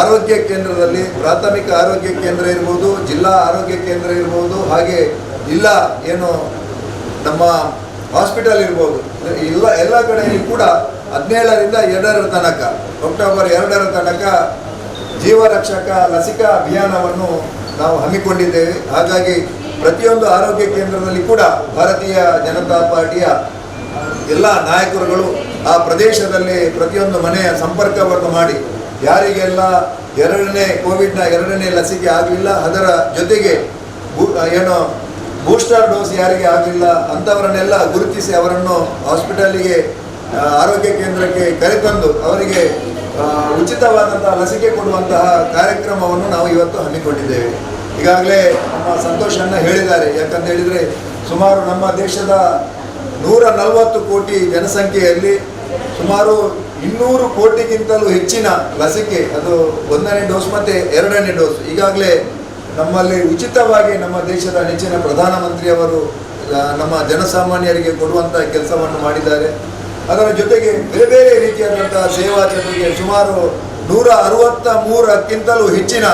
ಆರೋಗ್ಯ ಕೇಂದ್ರದಲ್ಲಿ, ಪ್ರಾಥಮಿಕ ಆರೋಗ್ಯ ಕೇಂದ್ರ ಇರ್ಬೋದು, ಜಿಲ್ಲಾ ಆರೋಗ್ಯ ಕೇಂದ್ರ ಇರ್ಬೋದು, ಹಾಗೆ ಏನು ನಮ್ಮ ಹಾಸ್ಪಿಟಲ್ ಇರ್ಬೋದು, ಎಲ್ಲ ಕಡೆಯಲ್ಲಿ ಕೂಡ 17ರಿಂದ 2ರ ತನಕ, ಅಕ್ಟೋಬರ್ 2ರ ತನಕ ಜೀವರಕ್ಷಕ ಲಸಿಕಾ ಅಭಿಯಾನವನ್ನು ನಾವು ಹಮ್ಮಿಕೊಂಡಿದ್ದೇವೆ. ಹಾಗಾಗಿ ಪ್ರತಿಯೊಂದು ಆರೋಗ್ಯ ಕೇಂದ್ರದಲ್ಲಿ ಕೂಡ ಭಾರತೀಯ ಜನತಾ ಪಾರ್ಟಿಯ ಎಲ್ಲ ನಾಯಕರುಗಳು ಆ ಪ್ರದೇಶದಲ್ಲಿ ಪ್ರತಿಯೊಂದು ಮನೆಯ ಸಂಪರ್ಕವನ್ನು ಮಾಡಿ ಯಾರಿಗೆಲ್ಲ ಕೋವಿಡ್ನ 2ನೇ ಲಸಿಕೆ ಆಗಲಿಲ್ಲ, ಅದರ ಜೊತೆಗೆ ಬೂಸ್ಟರ್ ಡೋಸ್ ಯಾರಿಗೆ ಆಗಲಿಲ್ಲ ಅಂಥವರನ್ನೆಲ್ಲ ಗುರುತಿಸಿ ಅವರನ್ನು ಹಾಸ್ಪಿಟಲಿಗೆ, ಆರೋಗ್ಯ ಕೇಂದ್ರಕ್ಕೆ ಕರೆತಂದು ಅವರಿಗೆ ಉಚಿತವಾದಂತಹ ಲಸಿಕೆ ಕೊಡುವಂತಹ ಕಾರ್ಯಕ್ರಮವನ್ನು ನಾವು ಇವತ್ತು ಹಮ್ಮಿಕೊಂಡಿದ್ದೇವೆ. ಈಗಾಗಲೇ ನಮ್ಮ ಸಂತೋಷನ್ನ ಹೇಳಿದ್ದಾರೆ. ಯಾಕಂತ ಹೇಳಿದರೆ ಸುಮಾರು ನಮ್ಮ ದೇಶದ 140 ಕೋಟಿ ಜನಸಂಖ್ಯೆಯಲ್ಲಿ ಸುಮಾರು 200 ಕೋಟಿಗಿಂತಲೂ ಹೆಚ್ಚಿನ ಲಸಿಕೆ, ಅದು 1ನೇ ಡೋಸ್ ಮತ್ತು 2ನೇ ಡೋಸ್ ಈಗಾಗಲೇ ನಮ್ಮಲ್ಲಿ ಉಚಿತವಾಗಿ ನಮ್ಮ ದೇಶದ ನೆಚ್ಚಿನ ಪ್ರಧಾನಮಂತ್ರಿಯವರು ನಮ್ಮ ಜನಸಾಮಾನ್ಯರಿಗೆ ಕೊಡುವಂಥ ಕೆಲಸವನ್ನು ಮಾಡಿದ್ದಾರೆ. ಅದರ ಜೊತೆಗೆ ಬೇರೆ ಬೇರೆ ರೀತಿಯಾದಂತಹ ಸೇವಾ ಚಟುವಟಿಕೆ ಸುಮಾರು 163ಕ್ಕಿಂತಲೂ ಹೆಚ್ಚಿನ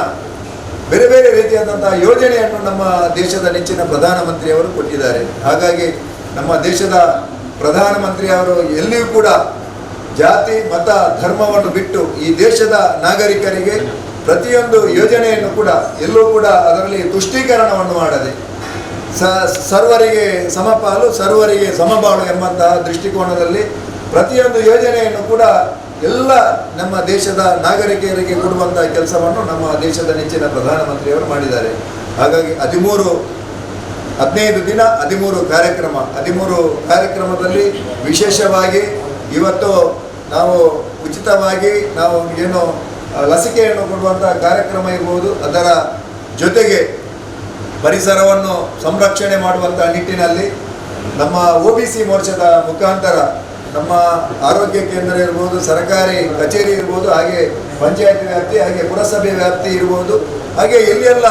ಬೇರೆ ಬೇರೆ ರೀತಿಯಾದಂತಹ ಯೋಜನೆಯನ್ನು ನಮ್ಮ ದೇಶದ ನೆಚ್ಚಿನ ಪ್ರಧಾನಮಂತ್ರಿಯವರು ಕೊಟ್ಟಿದ್ದಾರೆ. ಹಾಗಾಗಿ ನಮ್ಮ ದೇಶದ ಪ್ರಧಾನಮಂತ್ರಿಯವರು ಎಲ್ಲಿಯೂ ಕೂಡ ಜಾತಿ, ಮತ, ಧರ್ಮವನ್ನು ಬಿಟ್ಟು ಈ ದೇಶದ ನಾಗರಿಕರಿಗೆ ಪ್ರತಿಯೊಂದು ಯೋಜನೆಯನ್ನು ಕೂಡ ಎಲ್ಲೂ ಕೂಡ ಅದರಲ್ಲಿ ತುಷ್ಟೀಕರಣವನ್ನು ಮಾಡದೆ ಸರ್ವರಿಗೆ ಸಮಪಾಲು, ಸರ್ವರಿಗೆ ಸಮಬಾಳು ಎಂಬಂತಹ ದೃಷ್ಟಿಕೋನದಲ್ಲಿ ಪ್ರತಿಯೊಂದು ಯೋಜನೆಯನ್ನು ಕೂಡ ಎಲ್ಲ ನಮ್ಮ ದೇಶದ ನಾಗರಿಕರಿಗೆ ಕೊಡುವಂತಹ ಕೆಲಸವನ್ನು ನಮ್ಮ ದೇಶದ ನೆಚ್ಚಿನ ಪ್ರಧಾನಮಂತ್ರಿಯವರು ಮಾಡಿದ್ದಾರೆ. ಹಾಗಾಗಿ 15 ದಿನ 13 ಕಾರ್ಯಕ್ರಮ, 13 ಕಾರ್ಯಕ್ರಮದಲ್ಲಿ ವಿಶೇಷವಾಗಿ ಇವತ್ತು ನಾವು ಉಚಿತವಾಗಿ ನಾವು ಏನು ಲಸಿಕೆಯನ್ನು ಕೊಡುವಂತಹ ಕಾರ್ಯಕ್ರಮ ಇರ್ಬೋದು, ಅದರ ಜೊತೆಗೆ ಪರಿಸರವನ್ನು ಸಂರಕ್ಷಣೆ ಮಾಡುವಂಥ ನಿಟ್ಟಿನಲ್ಲಿ ನಮ್ಮ OBC ಮೋರ್ಚಾದ ಮುಖಾಂತರ ನಮ್ಮ ಆರೋಗ್ಯ ಕೇಂದ್ರ ಇರ್ಬೋದು, ಸರ್ಕಾರಿ ಕಚೇರಿ ಇರ್ಬೋದು, ಹಾಗೆ ಪಂಚಾಯತ್ ವ್ಯಾಪ್ತಿ, ಹಾಗೆ ಪುರಸಭೆ ವ್ಯಾಪ್ತಿ ಇರ್ಬೋದು, ಹಾಗೆ ಎಲ್ಲೆಲ್ಲ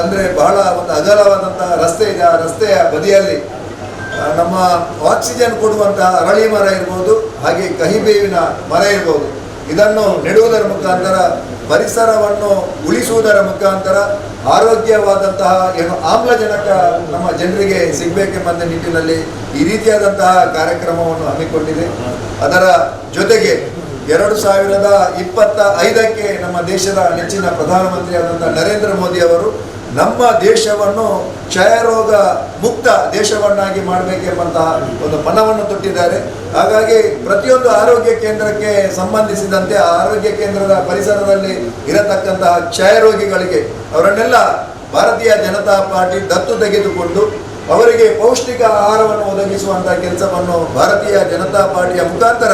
ಅಂದರೆ ಬಹಳ ಒಂದು ಅಗಲವಾದಂತಹ ರಸ್ತೆ ಇದೆ, ಆ ರಸ್ತೆಯ ಬದಿಯಲ್ಲಿ ನಮ್ಮ ಆಕ್ಸಿಜನ್ ಕೊಡುವಂತಹ ಅರಳಿ ಮರ ಇರ್ಬೋದು, ಹಾಗೆ ಕಹಿಬೇವಿನ ಮರ ಇರ್ಬೋದು, ಇದನ್ನು ನೆಡುವುದರ ಮುಖಾಂತರ ಪರಿಸರವನ್ನು ಉಳಿಸುವುದರ ಮುಖಾಂತರ ಆರೋಗ್ಯವಾದಂತಹ ಆಮ್ಲಜನಕ ನಮ್ಮ ಜನರಿಗೆ ಸಿಗಬೇಕೆಂಬ ನಿಟ್ಟಿನಲ್ಲಿ ಈ ರೀತಿಯಾದಂತಹ ಕಾರ್ಯಕ್ರಮವನ್ನು ಹಮ್ಮಿಕೊಂಡಿದೆ. ಅದರ ಜೊತೆಗೆ 2025ಕ್ಕೆ ನಮ್ಮ ದೇಶದ ನೆಚ್ಚಿನ ಪ್ರಧಾನಮಂತ್ರಿಯಾದಂಥ ನರೇಂದ್ರ ಮೋದಿ ಅವರು ನಮ್ಮ ದೇಶವನ್ನು ಕ್ಷಯರೋಗ ಮುಕ್ತ ದೇಶವನ್ನಾಗಿ ಮಾಡಬೇಕೆಂಬಂತಹ ಒಂದು ಪಣವನ್ನು ತೊಟ್ಟಿದ್ದಾರೆ. ಹಾಗಾಗಿ ಪ್ರತಿಯೊಂದು ಆರೋಗ್ಯ ಕೇಂದ್ರಕ್ಕೆ ಸಂಬಂಧಿಸಿದಂತೆ ಆರೋಗ್ಯ ಕೇಂದ್ರದ ಪರಿಸರದಲ್ಲಿ ಇರತಕ್ಕಂತಹ ಕ್ಷಯರೋಗಿಗಳಿಗೆ ಅವರನ್ನೆಲ್ಲ ಭಾರತೀಯ ಜನತಾ ಪಾರ್ಟಿ ದತ್ತು ತೆಗೆದುಕೊಂಡು ಅವರಿಗೆ ಪೌಷ್ಟಿಕ ಆಹಾರವನ್ನು ಒದಗಿಸುವಂಥ ಕೆಲಸವನ್ನು ಭಾರತೀಯ ಜನತಾ ಪಾರ್ಟಿಯ ಮುಖಾಂತರ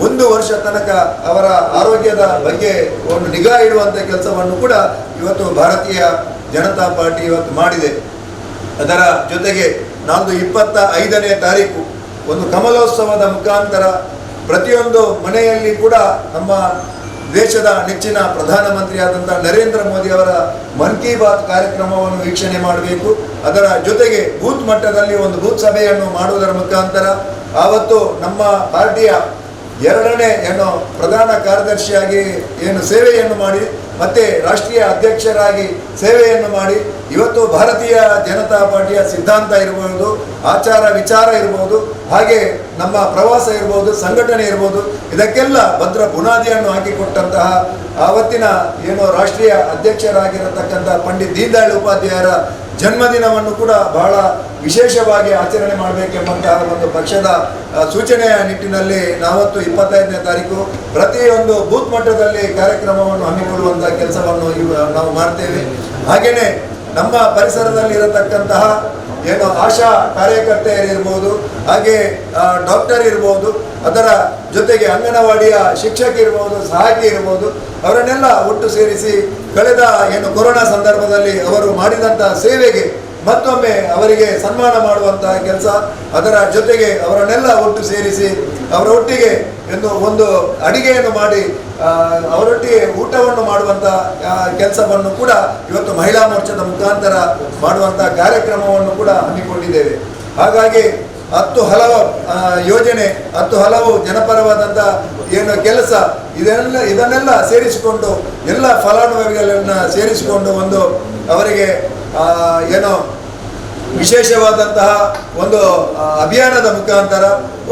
1 ವರ್ಷ ತನಕ ಅವರ ಆರೋಗ್ಯದ ಬಗ್ಗೆ ಒಂದು ನಿಗಾ ಇಡುವಂಥ ಕೆಲಸವನ್ನು ಕೂಡ ಇವತ್ತು ಭಾರತೀಯ ಜನತಾ ಪಾರ್ಟಿ ಇವತ್ತು ಮಾಡಿದೆ. ಅದರ ಜೊತೆಗೆ ನಾಲ್ದು 25ನೇ ತಾರೀಕು ಒಂದು ಕಮಲೋತ್ಸವದ ಮುಖಾಂತರ ಪ್ರತಿಯೊಂದು ಮನೆಯಲ್ಲಿ ಕೂಡ ನಮ್ಮ ದೇಶದ ನೆಚ್ಚಿನ ಪ್ರಧಾನಮಂತ್ರಿಯಾದಂಥ ನರೇಂದ್ರ ಮೋದಿ ಅವರ ಮನ್ ಕಿ ಬಾತ್ ಕಾರ್ಯಕ್ರಮವನ್ನು ವೀಕ್ಷಣೆ ಮಾಡಬೇಕು. ಅದರ ಜೊತೆಗೆ ಬೂತ್ ಮಟ್ಟದಲ್ಲಿ ಒಂದು ಬೂತ್ ಸಭೆಯನ್ನು ಮಾಡುವುದರ ಮುಖಾಂತರ ಆವತ್ತು ನಮ್ಮ ಪಾರ್ಟಿಯ 2ನೇ ಪ್ರಧಾನ ಕಾರ್ಯದರ್ಶಿಯಾಗಿ ಸೇವೆಯನ್ನು ಮಾಡಿ ಮತ್ತೆ ರಾಷ್ಟ್ರೀಯ ಅಧ್ಯಕ್ಷರಾಗಿ ಸೇವೆಯನ್ನು ಮಾಡಿ ಇವತ್ತು ಭಾರತೀಯ ಜನತಾ ಪಾರ್ಟಿಯ ಸಿದ್ಧಾಂತ ಇರಬಹುದು, ಆಚಾರ ವಿಚಾರ ಇರಬಹುದು, ಹಾಗೆ ನಮ್ಮ ಪ್ರವಾಸ ಇರಬಹುದು, ಸಂಘಟನೆ ಇರಬಹುದು, ಇದಕ್ಕೆಲ್ಲ ಭದ್ರ ಬುನಾದಿಯನ್ನು ಹಾಕಿಕೊಟ್ಟಂತಹ ಆವತ್ತಿನ ರಾಷ್ಟ್ರೀಯ ಅಧ್ಯಕ್ಷರಾಗಿರತಕ್ಕಂಥ ಪಂಡಿತ್ ದೀನ್ ದಯಾಳ್ ಉಪಾಧ್ಯಾಯರ ಜನ್ಮದಿನವನ್ನು ಕೂಡ ಬಹಳ ವಿಶೇಷವಾಗಿ ಆಚರಣೆ ಮಾಡಬೇಕೆಂಬಂತಹ ಒಂದು ಪಕ್ಷದ ಸೂಚನೆಯ ನಿಟ್ಟಿನಲ್ಲಿ ನಾವತ್ತು 25ನೇ ತಾರೀಕು ಪ್ರತಿಯೊಂದು ಬೂತ್ ಮಟ್ಟದಲ್ಲಿ ಕಾರ್ಯಕ್ರಮವನ್ನು ಹಮ್ಮಿಕೊಳ್ಳುವಂಥ ಕೆಲಸವನ್ನು ನಾವು ಮಾಡ್ತೇವೆ. ಹಾಗೆಯೇ ನಮ್ಮ ಪರಿಸರದಲ್ಲಿ ಇರತಕ್ಕಂತಹ ಆಶಾ ಕಾರ್ಯಕರ್ತೆಯರಿರ್ಬೋದು, ಹಾಗೆ ಡಾಕ್ಟರ್ ಇರ್ಬೋದು, ಅದರ ಜೊತೆಗೆ ಅಂಗನವಾಡಿಯ ಶಿಕ್ಷಕಿ ಇರ್ಬೋದು, ಸಹಾಯಕಿ ಇರ್ಬೋದು, ಅವರನ್ನೆಲ್ಲ ಒಟ್ಟು ಸೇರಿಸಿ ಕಳೆದ ಕೊರೋನಾ ಸಂದರ್ಭದಲ್ಲಿ ಅವರು ಮಾಡಿದಂಥ ಸೇವೆಗೆ ಮತ್ತೊಮ್ಮೆ ಅವರಿಗೆ ಸನ್ಮಾನ ಮಾಡುವಂತಹ ಕೆಲಸ, ಅದರ ಜೊತೆಗೆ ಅವರನ್ನೆಲ್ಲ ಒಟ್ಟು ಸೇರಿಸಿ ಅವರೊಟ್ಟಿಗೆ ಒಂದು ಅಡಿಗೆಯನ್ನು ಮಾಡಿ ಅವರೊಟ್ಟಿಗೆ ಊಟವನ್ನು ಮಾಡುವಂಥ ಕೆಲಸವನ್ನು ಕೂಡ ಇವತ್ತು ಮಹಿಳಾ ಮೋರ್ಚಾದ ಮುಖಾಂತರ ಮಾಡುವಂಥ ಕಾರ್ಯಕ್ರಮವನ್ನು ಕೂಡ ಹಮ್ಮಿಕೊಂಡಿದ್ದೇವೆ. ಹಾಗಾಗಿ 10 ಹಲವು ಯೋಜನೆ, 10 ಹಲವು ಜನಪರವಾದಂಥ ಕೆಲಸ ಇದನ್ನೆಲ್ಲ ಸೇರಿಸಿಕೊಂಡು ಎಲ್ಲ ಫಲಾನುಭವಿಗಳನ್ನು ಸೇರಿಸಿಕೊಂಡು ಒಂದು ಅವರಿಗೆ ವಿಶೇಷವಾದಂತಹ ಒಂದು ಅಭಿಯಾನದ ಮುಖಾಂತರ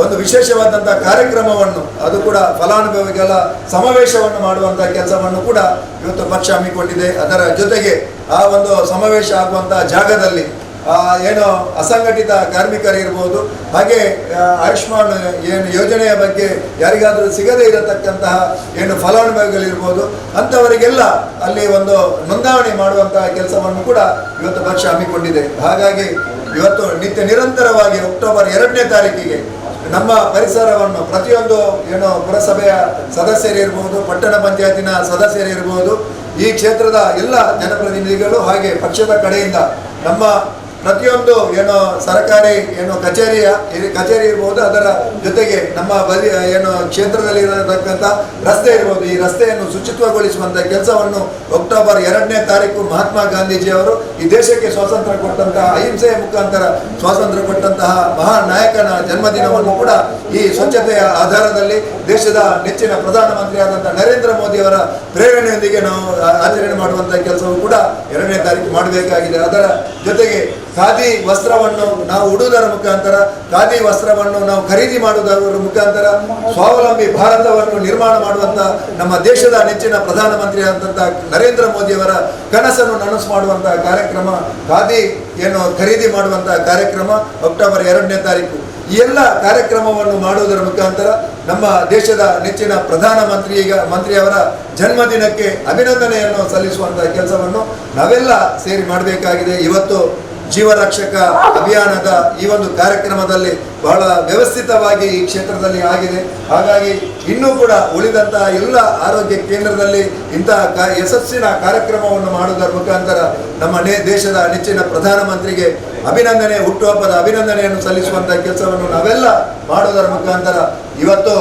ಒಂದು ವಿಶೇಷವಾದಂತಹ ಕಾರ್ಯಕ್ರಮವನ್ನು, ಅದು ಕೂಡ ಫಲಾನುಭವಿಗಳ ಸಮಾವೇಶವನ್ನು ಮಾಡುವಂತಹ ಕೆಲಸವನ್ನು ಕೂಡ ಇವತ್ತು ಪಕ್ಷ ಹಮ್ಮಿಕೊಂಡಿದೆ. ಅದರ ಜೊತೆಗೆ ಆ ಒಂದು ಸಮಾವೇಶ ಆಗುವಂತಹ ಜಾಗದಲ್ಲಿ ಅಸಂಘಟಿತ ಕಾರ್ಮಿಕರಿರ್ಬೋದು, ಹಾಗೆ ಆಯುಷ್ಮಾನ್ ಯೋಜನೆಯ ಬಗ್ಗೆ ಯಾರಿಗಾದರೂ ಸಿಗದೇ ಇರತಕ್ಕಂತಹ ಫಲಾನುಭವಿಗಳಿರ್ಬೋದು, ಅಂಥವರಿಗೆಲ್ಲ ಅಲ್ಲಿ ಒಂದು ನೋಂದಣಿ ಮಾಡುವಂತಹ ಕೆಲಸವನ್ನು ಕೂಡ ಇವತ್ತು ಪಕ್ಷ ಹಮ್ಮಿಕೊಂಡಿದೆ. ಹಾಗಾಗಿ ಇವತ್ತು ನಿರಂತರವಾಗಿ ಅಕ್ಟೋಬರ್ 2ನೇ ತಾರೀಕಿಗೆ ನಮ್ಮ ಪರಿಸರವನ್ನು ಪ್ರತಿಯೊಂದು ಪುರಸಭೆಯ ಸದಸ್ಯರಿರ್ಬೋದು, ಪಟ್ಟಣ ಪಂಚಾಯತಿನ ಸದಸ್ಯರಿರ್ಬೋದು, ಈ ಕ್ಷೇತ್ರದ ಎಲ್ಲ ಜನಪ್ರತಿನಿಧಿಗಳು ಹಾಗೆ ಪಕ್ಷದ ಕಡೆಯಿಂದ ನಮ್ಮ ಪ್ರತಿಯೊಂದು ಸರ್ಕಾರಿ ಕಚೇರಿ ಇರ್ಬೋದು, ಅದರ ಜೊತೆಗೆ ನಮ್ಮ ಕ್ಷೇತ್ರದಲ್ಲಿ ಇರತಕ್ಕಂಥ ರಸ್ತೆ ಇರ್ಬೋದು, ಈ ರಸ್ತೆಯನ್ನು ಶುಚಿತ್ವಗೊಳಿಸುವಂಥ ಕೆಲಸವನ್ನು ಅಕ್ಟೋಬರ್ 2ನೇ ತಾರೀಕು ಮಹಾತ್ಮ ಗಾಂಧೀಜಿಯವರು ಈ ದೇಶಕ್ಕೆ ಸ್ವಾತಂತ್ರ್ಯ ಕೊಟ್ಟಂತಹ, ಅಹಿಂಸೆಯ ಮುಖಾಂತರ ಸ್ವಾತಂತ್ರ್ಯ ಕೊಟ್ಟಂತಹ ಮಹಾನ್ ನಾಯಕನ ಜನ್ಮದಿನವನ್ನು ಕೂಡ ಈ ಸ್ವಚ್ಛತೆಯ ಆಧಾರದಲ್ಲಿ ದೇಶದ ನೆಚ್ಚಿನ ಪ್ರಧಾನಮಂತ್ರಿಯಾದಂಥ ನರೇಂದ್ರ ಮೋದಿಯವರ ಪ್ರೇರಣೆಯೊಂದಿಗೆ ನಾವು ಆಚರಣೆ ಮಾಡುವಂಥ ಕೆಲಸವು ಕೂಡ 2ನೇ ತಾರೀಕು ಮಾಡಬೇಕಾಗಿದೆ. ಅದರ ಜೊತೆಗೆ ಖಾದಿ ವಸ್ತ್ರವನ್ನು ನಾವು ಉಡುವುದರ ಮುಖಾಂತರ, ಖಾದಿ ವಸ್ತ್ರವನ್ನು ನಾವು ಖರೀದಿ ಮಾಡುವುದರ ಮುಖಾಂತರ ಸ್ವಾವಲಂಬಿ ಭಾರತವನ್ನು ನಿರ್ಮಾಣ ಮಾಡುವಂಥ ನಮ್ಮ ದೇಶದ ನೆಚ್ಚಿನ ಪ್ರಧಾನಮಂತ್ರಿಯಾದಂಥ ನರೇಂದ್ರ ಮೋದಿಯವರ ಕನಸನ್ನು ನನಸು ಮಾಡುವಂಥ ಕಾರ್ಯಕ್ರಮ, ಖಾದಿ ಖರೀದಿ ಮಾಡುವಂಥ ಕಾರ್ಯಕ್ರಮ ಅಕ್ಟೋಬರ್ 2ನೇ ತಾರೀಕು. ಈ ಎಲ್ಲ ಕಾರ್ಯಕ್ರಮವನ್ನು ಮಾಡುವುದರ ಮುಖಾಂತರ ನಮ್ಮ ದೇಶದ ನೆಚ್ಚಿನ ಮಂತ್ರಿಯವರ ಜನ್ಮದಿನಕ್ಕೆ ಅಭಿನಂದನೆಯನ್ನು ಸಲ್ಲಿಸುವಂಥ ಕೆಲಸವನ್ನು ನಾವೆಲ್ಲ ಸೇರಿ ಮಾಡಬೇಕಾಗಿದೆ. ಇವತ್ತು ಜೀವರಕ್ಷಕ ಅಭಿಯಾನದ ಈ ಒಂದು ಕಾರ್ಯಕ್ರಮದಲ್ಲಿ ಬಹಳ ವ್ಯವಸ್ಥಿತವಾಗಿ ಈ ಕ್ಷೇತ್ರದಲ್ಲಿ ಆಗಿದೆ. ಹಾಗಾಗಿ ಇನ್ನೂ ಕೂಡ ಉಳಿದಂತಹ ಎಲ್ಲ ಆರೋಗ್ಯ ಕೇಂದ್ರದಲ್ಲಿ ಇಂತಹ ಯಶಸ್ಸಿನ ಕಾರ್ಯಕ್ರಮವನ್ನು ಮಾಡುವುದರ ಮುಖಾಂತರ ನಮ್ಮ ದೇಶದ ನೆಚ್ಚಿನ ಪ್ರಧಾನಮಂತ್ರಿಗೆ ಅಭಿನಂದನೆ, ಹುಟ್ಟುಹಬ್ಬದ ಅಭಿನಂದನೆಯನ್ನು ಸಲ್ಲಿಸುವಂಥ ಕೆಲಸವನ್ನು ನಾವೆಲ್ಲ ಮಾಡುವುದರ ಮುಖಾಂತರ ಇವತ್ತು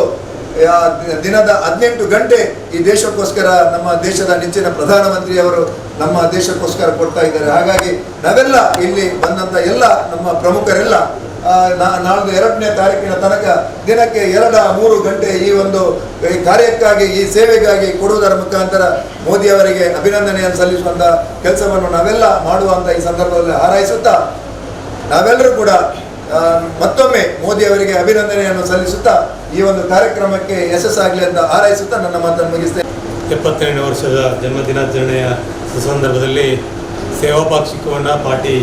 ದಿನದ 18 ಗಂಟೆ ಈ ದೇಶಕ್ಕೋಸ್ಕರ ನಮ್ಮ ದೇಶದ ನೆಚ್ಚಿನ ಪ್ರಧಾನಮಂತ್ರಿಯವರು ನಮ್ಮ ದೇಶಕ್ಕೋಸ್ಕರ ಕೊಡ್ತಾ ಇದ್ದಾರೆ. ಹಾಗಾಗಿ ನಾವೆಲ್ಲ ಇಲ್ಲಿ ಬಂದಂಥ ಎಲ್ಲ ನಮ್ಮ ಪ್ರಮುಖರೆಲ್ಲ ನಾಳ್ದು 2ನೇ ತಾರೀಕಿನ ತನಕ ದಿನಕ್ಕೆ 2-3 ಗಂಟೆ ಈ ಒಂದು ಕಾರ್ಯಕ್ಕಾಗಿ, ಈ ಸೇವೆಗಾಗಿ ಕೊಡುವುದರ ಮುಖಾಂತರ ಮೋದಿಯವರಿಗೆ ಅಭಿನಂದನೆಯನ್ನು ಸಲ್ಲಿಸುವಂಥ ಕೆಲಸವನ್ನು ನಾವೆಲ್ಲ ಮಾಡುವಂಥ ಈ ಸಂದರ್ಭದಲ್ಲಿ ಹಾರೈಸುತ್ತಾ ನಾವೆಲ್ಲರೂ ಕೂಡ ಮತ್ತೊಮ್ಮೆ ಮೋದಿಯವರಿಗೆ ಅಭಿನಂದನೆಯನ್ನು ಸಲ್ಲಿಸುತ್ತಾ ಈ ಒಂದು ಕಾರ್ಯಕ್ರಮಕ್ಕೆ ಯಶಸ್ಸಾಗಲಿ ಅಂತ ಹಾರೈಸುತ್ತಾ ನನ್ನ ಮಾತನ್ನು ಮುಗಿಸ್ತೇನೆ. 72ನೇ ವರ್ಷದ ಜನ್ಮದಿನಾಚರಣೆಯ ಸಂದರ್ಭದಲ್ಲಿ ಸೇವಾ ಪಾಕ್ಷಿಕವನ್ನು ಪಾರ್ಟಿ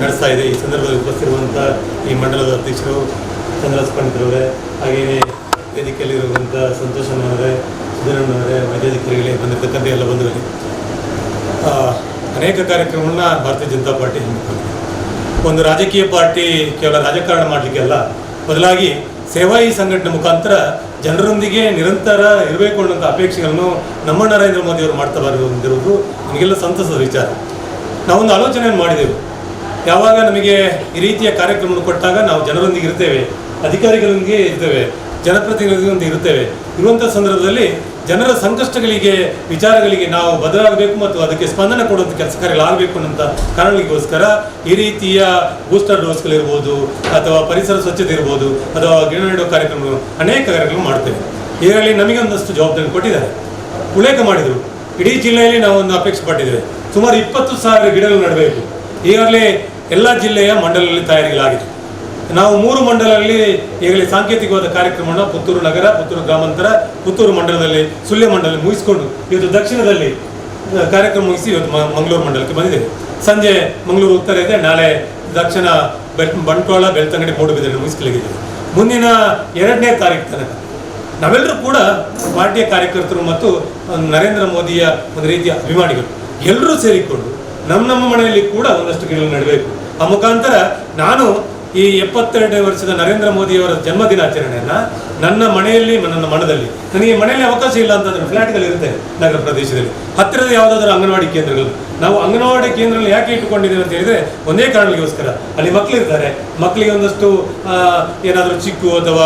ನಡೆಸ್ತಾ ಇದೆ. ಈ ಸಂದರ್ಭದಲ್ಲಿ ಉಪಸ್ಥಿತಿರುವಂಥ ಈ ಮಂಡಲದ ಅಧ್ಯಕ್ಷರು ಚಂದ್ರರಾಜ್ ಪಂಡಿತರವರೇ, ಹಾಗೆಯೇ ವೇದಿಕೆಯಲ್ಲಿರುವಂಥ ಸಂತೋಷನವರೇ, ಸುಧೀರಣ್ಣವರೇ, ವೈದ್ಯಾಧಿಕಾರಿಗಳೇ, ಬಂದಿರತಕ್ಕಂಥ ಎಲ್ಲ ಬಂಧುಗಳೇ, ಅನೇಕ ಕಾರ್ಯಕ್ರಮಗಳನ್ನ ಭಾರತೀಯ ಜನತಾ ಪಾರ್ಟಿ ಹಮ್ಮಿಕೊಂಡಿದೆ. ಒಂದು ರಾಜಕೀಯ ಪಾರ್ಟಿ ಕೇವಲ ರಾಜಕಾರಣ ಮಾಡಲಿಕ್ಕೆಲ್ಲ, ಬದಲಾಗಿ ಸೇವಾಯಿ ಸಂಘಟನೆ ಮುಖಾಂತರ ಜನರೊಂದಿಗೆ ನಿರಂತರ ಇರಬೇಕು ಅನ್ನೋಂಥ ಅಪೇಕ್ಷೆಗಳನ್ನು ನಮ್ಮ ನರೇಂದ್ರ ಮೋದಿ ಅವರು ಮಾಡ್ತಾ ಬಂದಿರುವುದು ನಮಗೆಲ್ಲ ಸಂತಸದ ವಿಚಾರ. ನಾವೊಂದು ಆಲೋಚನೆಯನ್ನು ಮಾಡಿದೆವು. ಯಾವಾಗ ನಮಗೆ ಈ ರೀತಿಯ ಕಾರ್ಯಕ್ರಮವನ್ನು ಕೊಟ್ಟಾಗ ನಾವು ಜನರೊಂದಿಗೆ ಇರ್ತೇವೆ, ಅಧಿಕಾರಿಗಳೊಂದಿಗೆ ಇರ್ತೇವೆ, ಜನಪ್ರತಿನಿಧಿಗಳೊಂದಿಗೆ ಇರ್ತೇವೆ. ಇರುವಂಥ ಸಂದರ್ಭದಲ್ಲಿ ಜನರ ಸಂಕಷ್ಟಗಳಿಗೆ, ವಿಚಾರಗಳಿಗೆ ನಾವು ಬದಲಾಗಬೇಕು ಮತ್ತು ಅದಕ್ಕೆ ಸ್ಪಂದನೆ ಕೊಡುವಂಥ ಕೆಲಸ ಕಾರ್ಯಗಳಾಗಬೇಕು ಅನ್ನೋಂಥ ಕಾರಣಗಳಿಗೋಸ್ಕರ ಈ ರೀತಿಯ ಬೂಸ್ಟರ್ ಡೋಸ್ಗಳಿರ್ಬೋದು, ಅಥವಾ ಪರಿಸರ ಸ್ವಚ್ಛತೆ ಇರ್ಬೋದು, ಅಥವಾ ಗಿಡ ನೆಡುವ ಕಾರ್ಯಕ್ರಮಗಳು, ಅನೇಕ ಕಾರ್ಯಕ್ರಮ ಮಾಡ್ತೇವೆ. ಇದರಲ್ಲಿ ನಮಗೆ ಒಂದಷ್ಟು ಜವಾಬ್ದಾರಿ ಕೊಟ್ಟಿದ್ದಾರೆ, ಉಲ್ಲೇಖ ಮಾಡಿದರು. ಇಡೀ ಜಿಲ್ಲೆಯಲ್ಲಿ ನಾವು ಒಂದು ಅಪೇಕ್ಷೆ ಪಟ್ಟಿದ್ದೇವೆ, ಸುಮಾರು 20,000 ಗಿಡಗಳು ನೆಡಬೇಕು. ಈಗಾಗಲೇ ಎಲ್ಲ ಜಿಲ್ಲೆಯ ಮಂಡಲಗಳಲ್ಲಿ ತಯಾರಿಗಳಾಗಿದೆ. ನಾವು 3 ಮಂಡಲದಲ್ಲಿ ಈಗಲೇ ಸಾಂಕೇತಿಕವಾದ ಕಾರ್ಯಕ್ರಮವನ್ನು ಪುತ್ತೂರು ನಗರ, ಪುತ್ತೂರು ಗ್ರಾಮಾಂತರ, ಪುತ್ತೂರು ಮಂಡಲದಲ್ಲಿ, ಸುಳ್ಯ ಮಂಡಲದಲ್ಲಿ ಮುಗಿಸಿಕೊಂಡು ಇವತ್ತು ದಕ್ಷಿಣದಲ್ಲಿ ಕಾರ್ಯಕ್ರಮ ಮುಗಿಸಿ ಇವತ್ತು ಮಂಗಳೂರು ಮಂಡಲಕ್ಕೆ ಬಂದಿದ್ದೇವೆ. ಸಂಜೆ ಮಂಗಳೂರು ಉತ್ತರ ಇದೆ, ನಾಳೆ ದಕ್ಷಿಣ ಬಂಟ್ವಾಳ, ಬೆಳ್ತಂಗಡಿ, ಮೂಡುಬಿದಿರೆ ಮುಗಿಸ್ಲಿಕ್ಕಿದೆ. ಮುಂದಿನ 2ನೇ ತಾರೀಕು ತನಕ ನಾವೆಲ್ಲರೂ ಕೂಡ ಪಾರ್ಟಿಯ ಕಾರ್ಯಕರ್ತರು ಮತ್ತು ನರೇಂದ್ರ ಮೋದಿಯ ಒಂದು ರೀತಿಯ ಅಭಿಮಾನಿಗಳು ಎಲ್ಲರೂ ಸೇರಿಕೊಂಡು ನಮ್ಮ ಮನೆಯಲ್ಲಿ ಕೂಡ ಒಂದಷ್ಟು ಗಿಡಗಳು ನೆಡಬೇಕು. ಆ ಮುಖಾಂತರ ನಾನು ಈ 72ನೇ ವರ್ಷದ ನರೇಂದ್ರ ಮೋದಿಯವರ ಜನ್ಮ ದಿನಾಚರಣೆಯನ್ನು ನನ್ನ ಮನೆಯಲ್ಲಿ, ನನ್ನ ಮನದಲ್ಲಿ, ನನಗೆ ಮನೆಯಲ್ಲಿ ಅವಕಾಶ ಇಲ್ಲ ಅಂತಂದರೆ ಫ್ಲ್ಯಾಟ್ಗಳಿರುತ್ತೆ ನಗರ ಪ್ರದೇಶದಲ್ಲಿ, ಹತ್ತಿರದ ಯಾವುದಾದ್ರೂ ಅಂಗನವಾಡಿ ಕೇಂದ್ರಗಳು. ನಾವು ಅಂಗನವಾಡಿ ಕೇಂದ್ರಗಳು ಯಾಕೆ ಇಟ್ಟುಕೊಂಡಿದ್ದೇವೆ ಅಂತ ಹೇಳಿದರೆ ಒಂದೇ ಕಾರಣಗಳಿಗೋಸ್ಕರ. ಅಲ್ಲಿ ಮಕ್ಕಳಿರ್ತಾರೆ, ಮಕ್ಕಳಿಗೆ ಒಂದಷ್ಟು ಏನಾದರೂ ಚಿಕ್ಕು ಅಥವಾ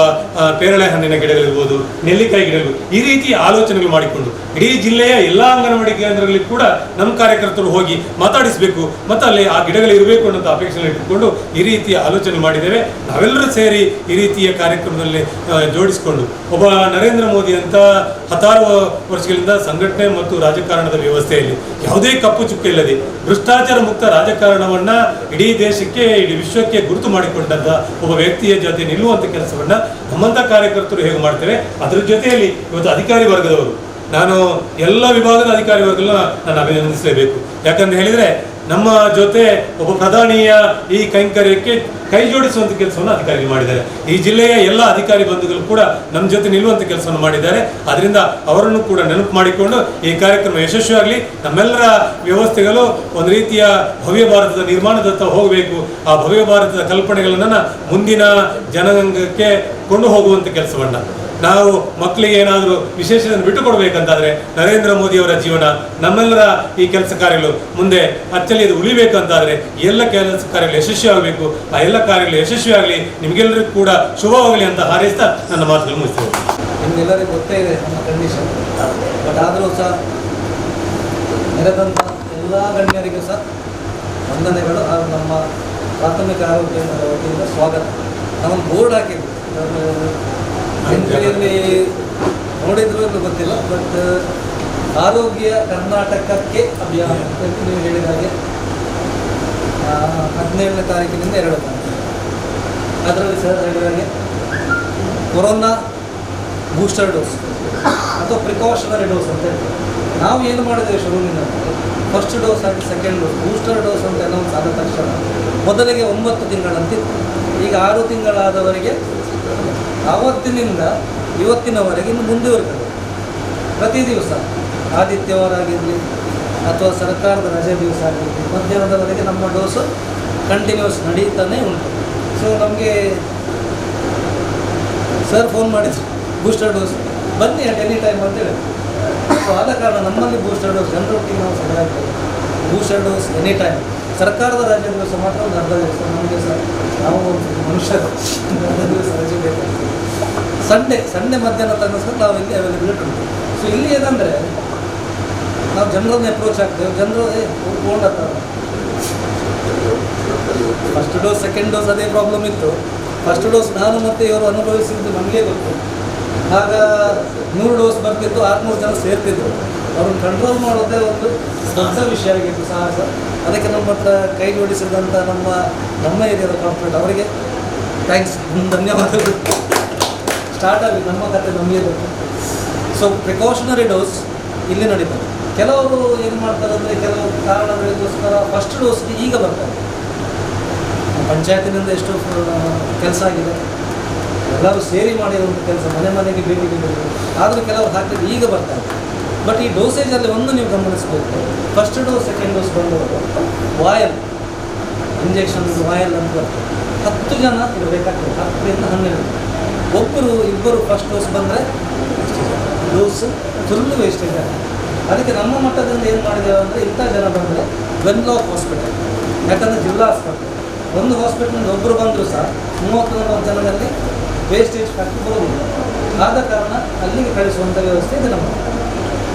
ಪೇರಳೆ ಹಣ್ಣಿನ ಗಿಡಗಳಿರ್ಬೋದು, ನೆಲ್ಲಿಕಾಯಿ ಗಿಡಗಳು, ಈ ರೀತಿ ಆಲೋಚನೆಗಳು ಮಾಡಿಕೊಂಡು ಇಡೀ ಜಿಲ್ಲೆಯ ಎಲ್ಲ ಅಂಗನವಾಡಿ ಕೇಂದ್ರಗಳಿಗೆ ಕೂಡ ನಮ್ಮ ಕಾರ್ಯಕರ್ತರು ಹೋಗಿ ಮಾತಾಡಿಸಬೇಕು ಮತ್ತು ಅಲ್ಲಿ ಆ ಗಿಡಗಳು ಇರಬೇಕು ಅನ್ನೋಂಥ ಅಪೇಕ್ಷೆ ಇಟ್ಟುಕೊಂಡು ಈ ರೀತಿಯ ಆಲೋಚನೆ ಮಾಡಿದ್ದೇವೆ. ನಾವೆಲ್ಲರೂ ಸೇರಿ ಈ ರೀತಿಯ ಕಾರ್ಯಕ್ರಮದಲ್ಲಿ ಜೋಡಿಸಿಕೊಂಡು ಒಬ್ಬ ನರೇಂದ್ರ ಮೋದಿ ಅಂತ 16 ವರ್ಷಗಳಿಂದ ಸಂಘಟನೆ ಮತ್ತು ರಾಜಕಾರಣದ ವ್ಯವಸ್ಥೆಯಲ್ಲಿ ಯಾವುದೇ ಕಪ್ಪು ಚುಕ್ಕೆ ಇಲ್ಲದೆ ಭ್ರಷ್ಟಾಚಾರ ಮುಕ್ತ ರಾಜಕಾರಣವನ್ನ ಇಡೀ ದೇಶಕ್ಕೆ, ಇಡೀ ವಿಶ್ವಕ್ಕೆ ಗುರುತು ಮಾಡಿಕೊಂಡಂತ ಒಬ್ಬ ವ್ಯಕ್ತಿಯ ಜೊತೆ ನಿಲ್ಲುವಂಥ ಕೆಲಸವನ್ನ ನಮ್ಮಂಥ ಕಾರ್ಯಕರ್ತರು ಹೇಗೆ ಮಾಡ್ತೇವೆ, ಅದರ ಜೊತೆಯಲ್ಲಿ ಇವತ್ತು ಅಧಿಕಾರಿ ವರ್ಗದವರು, ನಾನು ಎಲ್ಲ ವಿಭಾಗದ ಅಧಿಕಾರಿ ವರ್ಗಗಳನ್ನ ನಾನು ಅಭಿನಂದಿಸಲೇಬೇಕು. ಯಾಕಂತ ಹೇಳಿದ್ರೆ ನಮ್ಮ ಜೊತೆ ಒಬ್ಬ ಪ್ರಧಾನಿಯ ಈ ಕೈಂಕರ್ಯಕ್ಕೆ ಕೈ ಜೋಡಿಸುವಂಥ ಕೆಲಸವನ್ನು ಅಧಿಕಾರಿಗಳು ಮಾಡಿದ್ದಾರೆ. ಈ ಜಿಲ್ಲೆಯ ಎಲ್ಲ ಅಧಿಕಾರಿ ಬಂಧುಗಳು ಕೂಡ ನಮ್ಮ ಜೊತೆ ನಿಲ್ಲುವಂಥ ಕೆಲಸವನ್ನು ಮಾಡಿದ್ದಾರೆ. ಅದರಿಂದ ಅವರನ್ನು ಕೂಡ ನೆನಪು ಮಾಡಿಕೊಂಡು ಈ ಕಾರ್ಯಕ್ರಮ ಯಶಸ್ವಿಯಾಗಲಿ, ನಮ್ಮೆಲ್ಲರ ವ್ಯವಸ್ಥೆಗಳು ಒಂದು ರೀತಿಯ ಭವ್ಯ ಭಾರತದ ನಿರ್ಮಾಣದತ್ತ ಹೋಗಬೇಕು. ಆ ಭವ್ಯ ಭಾರತದ ಕಲ್ಪನೆಗಳನ್ನು ಮುಂದಿನ ಜನಾಂಗಕ್ಕೆ ಕೊಂಡು ಹೋಗುವಂಥ ಕೆಲಸವನ್ನು ನಾವು ಮಕ್ಕಳಿಗೆ ಏನಾದರೂ ವಿಶೇಷವನ್ನು ಬಿಟ್ಟುಕೊಡ್ಬೇಕಂತಾದರೆ ನರೇಂದ್ರ ಮೋದಿಯವರ ಜೀವನ, ನಮ್ಮೆಲ್ಲರ ಈ ಕೆಲಸ ಕಾರ್ಯಗಳು ಮುಂದೆ ಅಚ್ಚಲ್ಲಿ ಇದು ಉಳಿಬೇಕಂತಾದರೆ ಎಲ್ಲ ಕೆಲಸ ಕಾರ್ಯಗಳು ಯಶಸ್ವಿಯಾಗಬೇಕು. ಆ ಎಲ್ಲ ಕಾರ್ಯಗಳು ಯಶಸ್ವಿಯಾಗಲಿ, ನಿಮಗೆಲ್ಲರಿಗೂ ಕೂಡ ಶುಭವಾಗಲಿ ಅಂತ ಹಾರೈಸ್ತಾ ನನ್ನ ಮಾತುಗಳು ಮುಗಿಸ್ತೇವೆ. ನಿಮಗೆಲ್ಲರಿಗೂ ಗೊತ್ತೇ ಇದೆ ನಮ್ಮ ಕಂಡೀಷನ್, ಬಟ್ ಆದರೂ ಸಹ ನೆರೆದಂಥ ಎಲ್ಲ ಗಣ್ಯರಿಗೂ ಸಹ ವಂದನೆಗಳು. ಹಾಗೂ ನಮ್ಮ ಪ್ರಾಥಮಿಕ ಆರೋಗ್ಯ ಕೇಂದ್ರದ ವತಿಯಿಂದ ಸ್ವಾಗತ. ನಾವೊಂದು ಬೋರ್ಡ್ ಹಾಕಿದ್ವಿ, ಬೆಂಗಳೂರಲ್ಲಿ ನೋಡಿದ್ರು ಎಂದು ಗೊತ್ತಿಲ್ಲ, ಬಟ್ ಆರೋಗ್ಯ ಕರ್ನಾಟಕಕ್ಕೆ ಅಭಿಯಾನ ಅಂತ ನೀವು ಹೇಳಿದ ಹಾಗೆ 17ನೇ ತಾರೀಕಿನಿಂದ 2 ತಾರೀಕು. ಅದರಲ್ಲಿ ಸರ್ ಹೇಳಿದ ಹಾಗೆ ಕೊರೋನಾ ಬೂಸ್ಟರ್ ಡೋಸ್ ಅಥವಾ ಪ್ರಿಕಾಷನರಿ ಡೋಸ್ ಅಂತ ಹೇಳ್ತೀವಿ. ನಾವು ಏನು ಮಾಡಿದ್ದೇವೆ ಶುರುವಿನಿಂದ, ಫಸ್ಟ್ ಡೋಸ್ ಆಗಿ ಸೆಕೆಂಡ್ ಡೋಸ್, ಬೂಸ್ಟರ್ ಡೋಸ್ ಅಂತ ಅನೌನ್ಸ್ ಆದ ತಕ್ಷಣ ಮೊದಲಿಗೆ 9 ತಿಂಗಳಂತಿತ್ತು, ಈಗ 6 ತಿಂಗಳಾದವರೆಗೆ ಆವತ್ತಿನಿಂದ ಇವತ್ತಿನವರೆಗೆ ಇನ್ನು ಮುಂದುವರೆದಿದೆ. ಪ್ರತಿ ದಿವಸ ಆದಿತ್ಯವಾರ ಆಗಿರಲಿ ಅಥವಾ ಸರ್ಕಾರದ ರಜೆ ದಿವಸ ಆಗಿರಲಿ ಮಧ್ಯಾಹ್ನದವರೆಗೆ ನಮ್ಮ ಡೋಸು ಕಂಟಿನ್ಯೂಸ್ ನಡೀತಾನೆ ಉಂಟು. ಸೊ ನಮಗೆ ಸರ್ ಫೋನ್ ಮಾಡಿದ್ರು, ಬೂಸ್ಟರ್ ಡೋಸ್ ಬನ್ನಿ ಅಟ್ ಎನಿ ಟೈಮ್ ಅಂತೇಳಿ. ಸೊ ಆದ ಕಾರಣ ನಮ್ಮಲ್ಲಿ ಬೂಸ್ಟರ್ ಡೋಸ್ ಜನರೊಟ್ಟಿಗೆ ನಾವು ಸರಿಯಾಗ್ತೇವೆ. Booster dose any time. ಸರ್ಕಾರದ ರಜೆ ದಿವಸ ಮಾತ್ರ ಒಂದು ಅರ್ಧ ದಿವಸ ನಮಗೆ ಸಹ ನಾವು ಮನುಷ್ಯರು ಅರ್ಧ ದಿವಸ ರಜೆ ಬೇಕಾಗ್ತದೆ. ಸಂಡೇ ಮಧ್ಯಾಹ್ನ ತನಕ ಸಹ ನಾವು ಇಲ್ಲಿ ಅವೈಲಬಿಲಿಟಿ ಉಂಟು. ಸೊ ಇಲ್ಲಿ ಏನಂದರೆ ನಾವು ಜನರನ್ನು ಅಪ್ರೋಚ್ ಆಗ್ತೇವೆ, ಜನರು ಹೋಗ್ಕೊಂಡತ್ತಾರೆ. ಫಸ್ಟ್ ಡೋಸ್ ಸೆಕೆಂಡ್ ಡೋಸ್ ಅದೇ ಪ್ರಾಬ್ಲಮ್ ಇತ್ತು. ಫಸ್ಟ್ ಡೋಸ್ ನಾನು ಮತ್ತು ಇವರು ಅನುಭವಿಸಿದ್ದು ನಮಗೆ ಗೊತ್ತು. ಆಗ 100 ಡೋಸ್ ಬರ್ತಿತ್ತು, 600 ಜನ ಸೇರ್ತಿದ್ರು. ಅವ್ರನ್ನ ಕಂಟ್ರೋಲ್ ಮಾಡೋದೇ ಒಂದು ದೊಡ್ಡ ವಿಷಯ ಆಗಿತ್ತು, ಸಾಹಸ. ಅದಕ್ಕೆ ನಮ್ಮ ಹತ್ರ ಕೈ ಜೋಡಿಸಿದಂಥ ನಮ್ಮ ಏರಿಯಾದ ಕಾರ್ಪೊರೇಟ್ ಅವರಿಗೆ ಥ್ಯಾಂಕ್ಸ್, ಧನ್ಯವಾದಗಳು. ಸ್ಟಾರ್ಟ್ ಆಗಿ ನಮ್ಮ ಕತೆ ನಮಗೆ ಗೊತ್ತು. ಸೊ ಪ್ರಿಕಾಷನರಿ ಡೋಸ್ ಇಲ್ಲಿ ನಡೀತದೆ. ಕೆಲವರು ಏನು ಮಾಡ್ತಾರೆ ಅಂದರೆ ಕೆಲವು ಕಾರಣಗಳಿಗೋಸ್ಕರ ಫಸ್ಟ್ ಡೋಸ್ಗೆ ಈಗ ಬರ್ತಾರೆ. ಪಂಚಾಯತಿನಿಂದ ಎಷ್ಟು ಕೆಲಸ ಆಗಿದೆ, ಎಲ್ಲರೂ ಸೇರಿ ಮಾಡಿರುವಂಥ ಕೆಲಸ, ಮನೆ ಮನೆಗೆ ಭೇಟಿ ನೀಡಿದ್ರು. ಆದರೂ ಕೆಲವರು ಹಾಕಿದ್ರೆ ಈಗ ಬರ್ತಾರೆ. ಬಟ್ ಈ ಡೋಸೇಜಲ್ಲಿ ಒಂದು ನೀವು ಗಮನಿಸಬೇಕು, ಫಸ್ಟ್ ಡೋಸ್ ಸೆಕೆಂಡ್ ಡೋಸ್ ಬಂದವರು ವಾಯಲ್ ಇಂಜೆಕ್ಷನ್ ವಾಯಲ್ ಅಂತ 10 ಜನ ಇರಬೇಕಾಗ್ತದೆ, 10ರಿಂದ 12. ಒಬ್ಬರು ಇಬ್ಬರು ಫಸ್ಟ್ ಡೋಸ್ ಬಂದರೆ ಡೋಸ್ ಫುಲ್ಲು ವೇಸ್ಟೇಜ್ ಆಗುತ್ತೆ. ಅದಕ್ಕೆ ನಮ್ಮ ಮಟ್ಟದಿಂದ ಏನು ಮಾಡಿದ್ದೇವೆ ಅಂದರೆ, ಇಂಥ ಜನ ಬಂದರೆ ವೆನ್ಲಾಕ್ ಹಾಸ್ಪಿಟಲ್, ಯಾಕಂದರೆ ಜಿಲ್ಲಾ ಆಸ್ಪತ್ರೆ, ಒಂದು ಹಾಸ್ಪಿಟಲ್ನಿಂದ ಒಬ್ಬರು ಬಂದರೂ ಸಹ 30-40 ಜನದಲ್ಲಿ ವೇಸ್ಟೇಜ್ ಫ್ಯಾಕ್ಟ್ರಿ ಬರುವುದಿಲ್ಲ. ಆದ ಕಾರಣ ಅಲ್ಲಿಗೆ ಕಳಿಸುವಂಥ ವ್ಯವಸ್ಥೆ ಇದೆ ನಮ್ಮ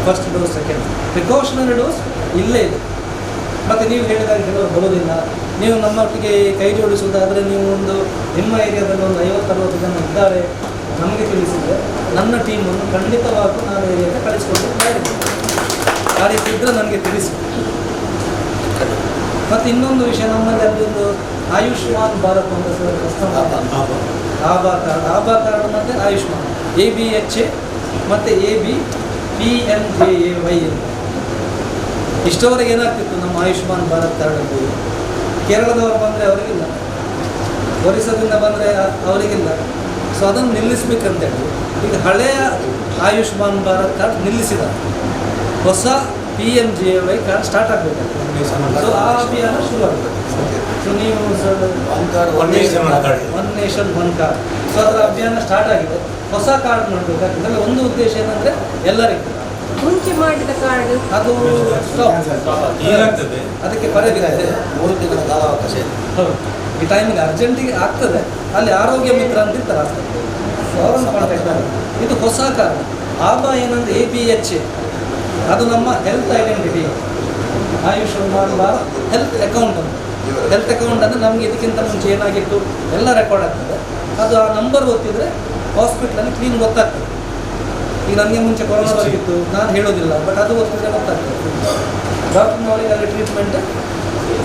first dose second. Precautionary dose ಇಲ್ಲೇ ಇದೆ. ಮತ್ತು ನೀವು ಹೇಳಿದಾಗ ಕೆಲವರು ಬರೋದಿಲ್ಲ, ನೀವು ನಮ್ಮೊಟ್ಟಿಗೆ ಕೈ ಜೋಡಿಸುವುದಾದರೆ ನೀವು ನಿಮ್ಮ ಏರಿಯಾದಲ್ಲಿ ಒಂದು 50-60 ಜನ ಇದ್ದಾರೆ ನಮಗೆ ತಿಳಿಸಿದರೆ ನನ್ನ ಟೀಮನ್ನು ಖಂಡಿತವಾಗೂ ನಾನು ಏರಿಯಾಗೆ ಕಳಿಸ್ಕೊಂಡು ಮಾಡಿದ್ದೀನಿ. ಆ ರೀತಿ ಇದ್ದರೆ ನನಗೆ ತಿಳಿಸಿ. ಮತ್ತು ಇನ್ನೊಂದು ವಿಷಯ, ನಮ್ಮಲ್ಲಿ ಅದೊಂದು ಆಯುಷ್ಮಾನ್ ಭಾರತ್ ಅಂತ ಆಭಾ ಕಾರ್ಡ್ ಮತ್ತು ಆಯುಷ್ಮಾನ್ ABHA ಮತ್ತು ABPMJAY ಅಂತ. ಇಷ್ಟವರೆಗೆ ಏನಾಗ್ತಿತ್ತು ನಮ್ಮ ಆಯುಷ್ಮಾನ್ ಭಾರತ್ ಕಾರ್ಡಲ್ಲಿ, ಕೇರಳದವರು ಬಂದರೆ ಅವರಿಗಿಲ್ಲ, ಒರಿಸ್ಸಾದಿಂದ ಬಂದರೆ ಅವರಿಗಿಲ್ಲ. ಸೊ ಅದನ್ನು ನಿಲ್ಲಿಸಬೇಕಂತೇಳಿ ಈಗ ಹಳೆಯ ಆಯುಷ್ಮಾನ್ ಭಾರತ್ ಕಾರ್ಡ್ ನಿಲ್ಲಿಸಿದ, ಹೊಸ PMJAY ಕಾರ್ಡ್ ಸ್ಟಾರ್ಟ್ ಆಗಬೇಕಾಗ್ತದೆ. ಸೊ ಆ ಅಭಿಯಾನ ಶುರು ಆಗ್ತದೆ. ಸೊ ನೀವು one nation one card, so ಅದರ ಅಭಿಯಾನ ಸ್ಟಾರ್ಟ್ ಆಗಿದೆ. ಹೊಸ ಕಾರ್ಡ್ ಮಾಡಬೇಕಾಗ್ತದೆ. ಅದರಲ್ಲಿ ಒಂದು ಉದ್ದೇಶ ಏನಂದರೆ ಎಲ್ಲರಿಗೂ ಮುಂಚೆ ಮಾಡಿದ ಕಾರ್ಡ್ ಅದು ಏನಾಗ್ತದೆ, ಅದಕ್ಕೆ ಪರಿಹಾರ 3 ತಿಂಗಳ ಕಾಲಾವಕಾಶ ಇದೆ. ಹೌದು, ಈ ಟೈಮಿಗೆ ಅರ್ಜೆಂಟಿಗೆ ಆಗ್ತದೆ. ಅಲ್ಲಿ ಆರೋಗ್ಯ ಮಿತ್ರ ಅಂತ ಇರ್ತಾರೆ, ಅವರನ್ನು ಕಾಂಟ್ಯಾಕ್ಟ್ ಮಾಡಿ. ಇದು ಹೊಸ ಕಾರ್ಡ್. ಆಭಾ ಏನಂದರೆ ABHA, ಅದು ನಮ್ಮ health identity. Ayushman Bharat health account ಅಂತ. ಹೆಲ್ತ್ ಅಕೌಂಟ್ ಅಂದರೆ ನಮಗೆ ಇದಕ್ಕಿಂತ ಮುಂಚೆ ಏನಾಗಿತ್ತು ಎಲ್ಲ ರೆಕಾರ್ಡ್ ಆಗ್ತದೆ. ಅದು ಆ ನಂಬರ್ ಗೊತ್ತಿದ್ರೆ ಹಾಸ್ಪಿಟ್ಲಲ್ಲಿ ಕ್ಲೀನ್ ಗೊತ್ತಾಗ್ತದೆ. ಈಗ ನನಗೆ ಮುಂಚೆ ಕೊರೋನಾ ಬರ್ತಿತ್ತು, ನಾನು ಹೇಳೋದಿಲ್ಲ, ಬಟ್ ಅದು ಗೊತ್ತಿದ್ರೆ ಗೊತ್ತಾಗ್ತದೆ. ಡಾಕ್ಟರ್ನವರಿಗೆ ಅಲ್ಲಿ ಟ್ರೀಟ್ಮೆಂಟ್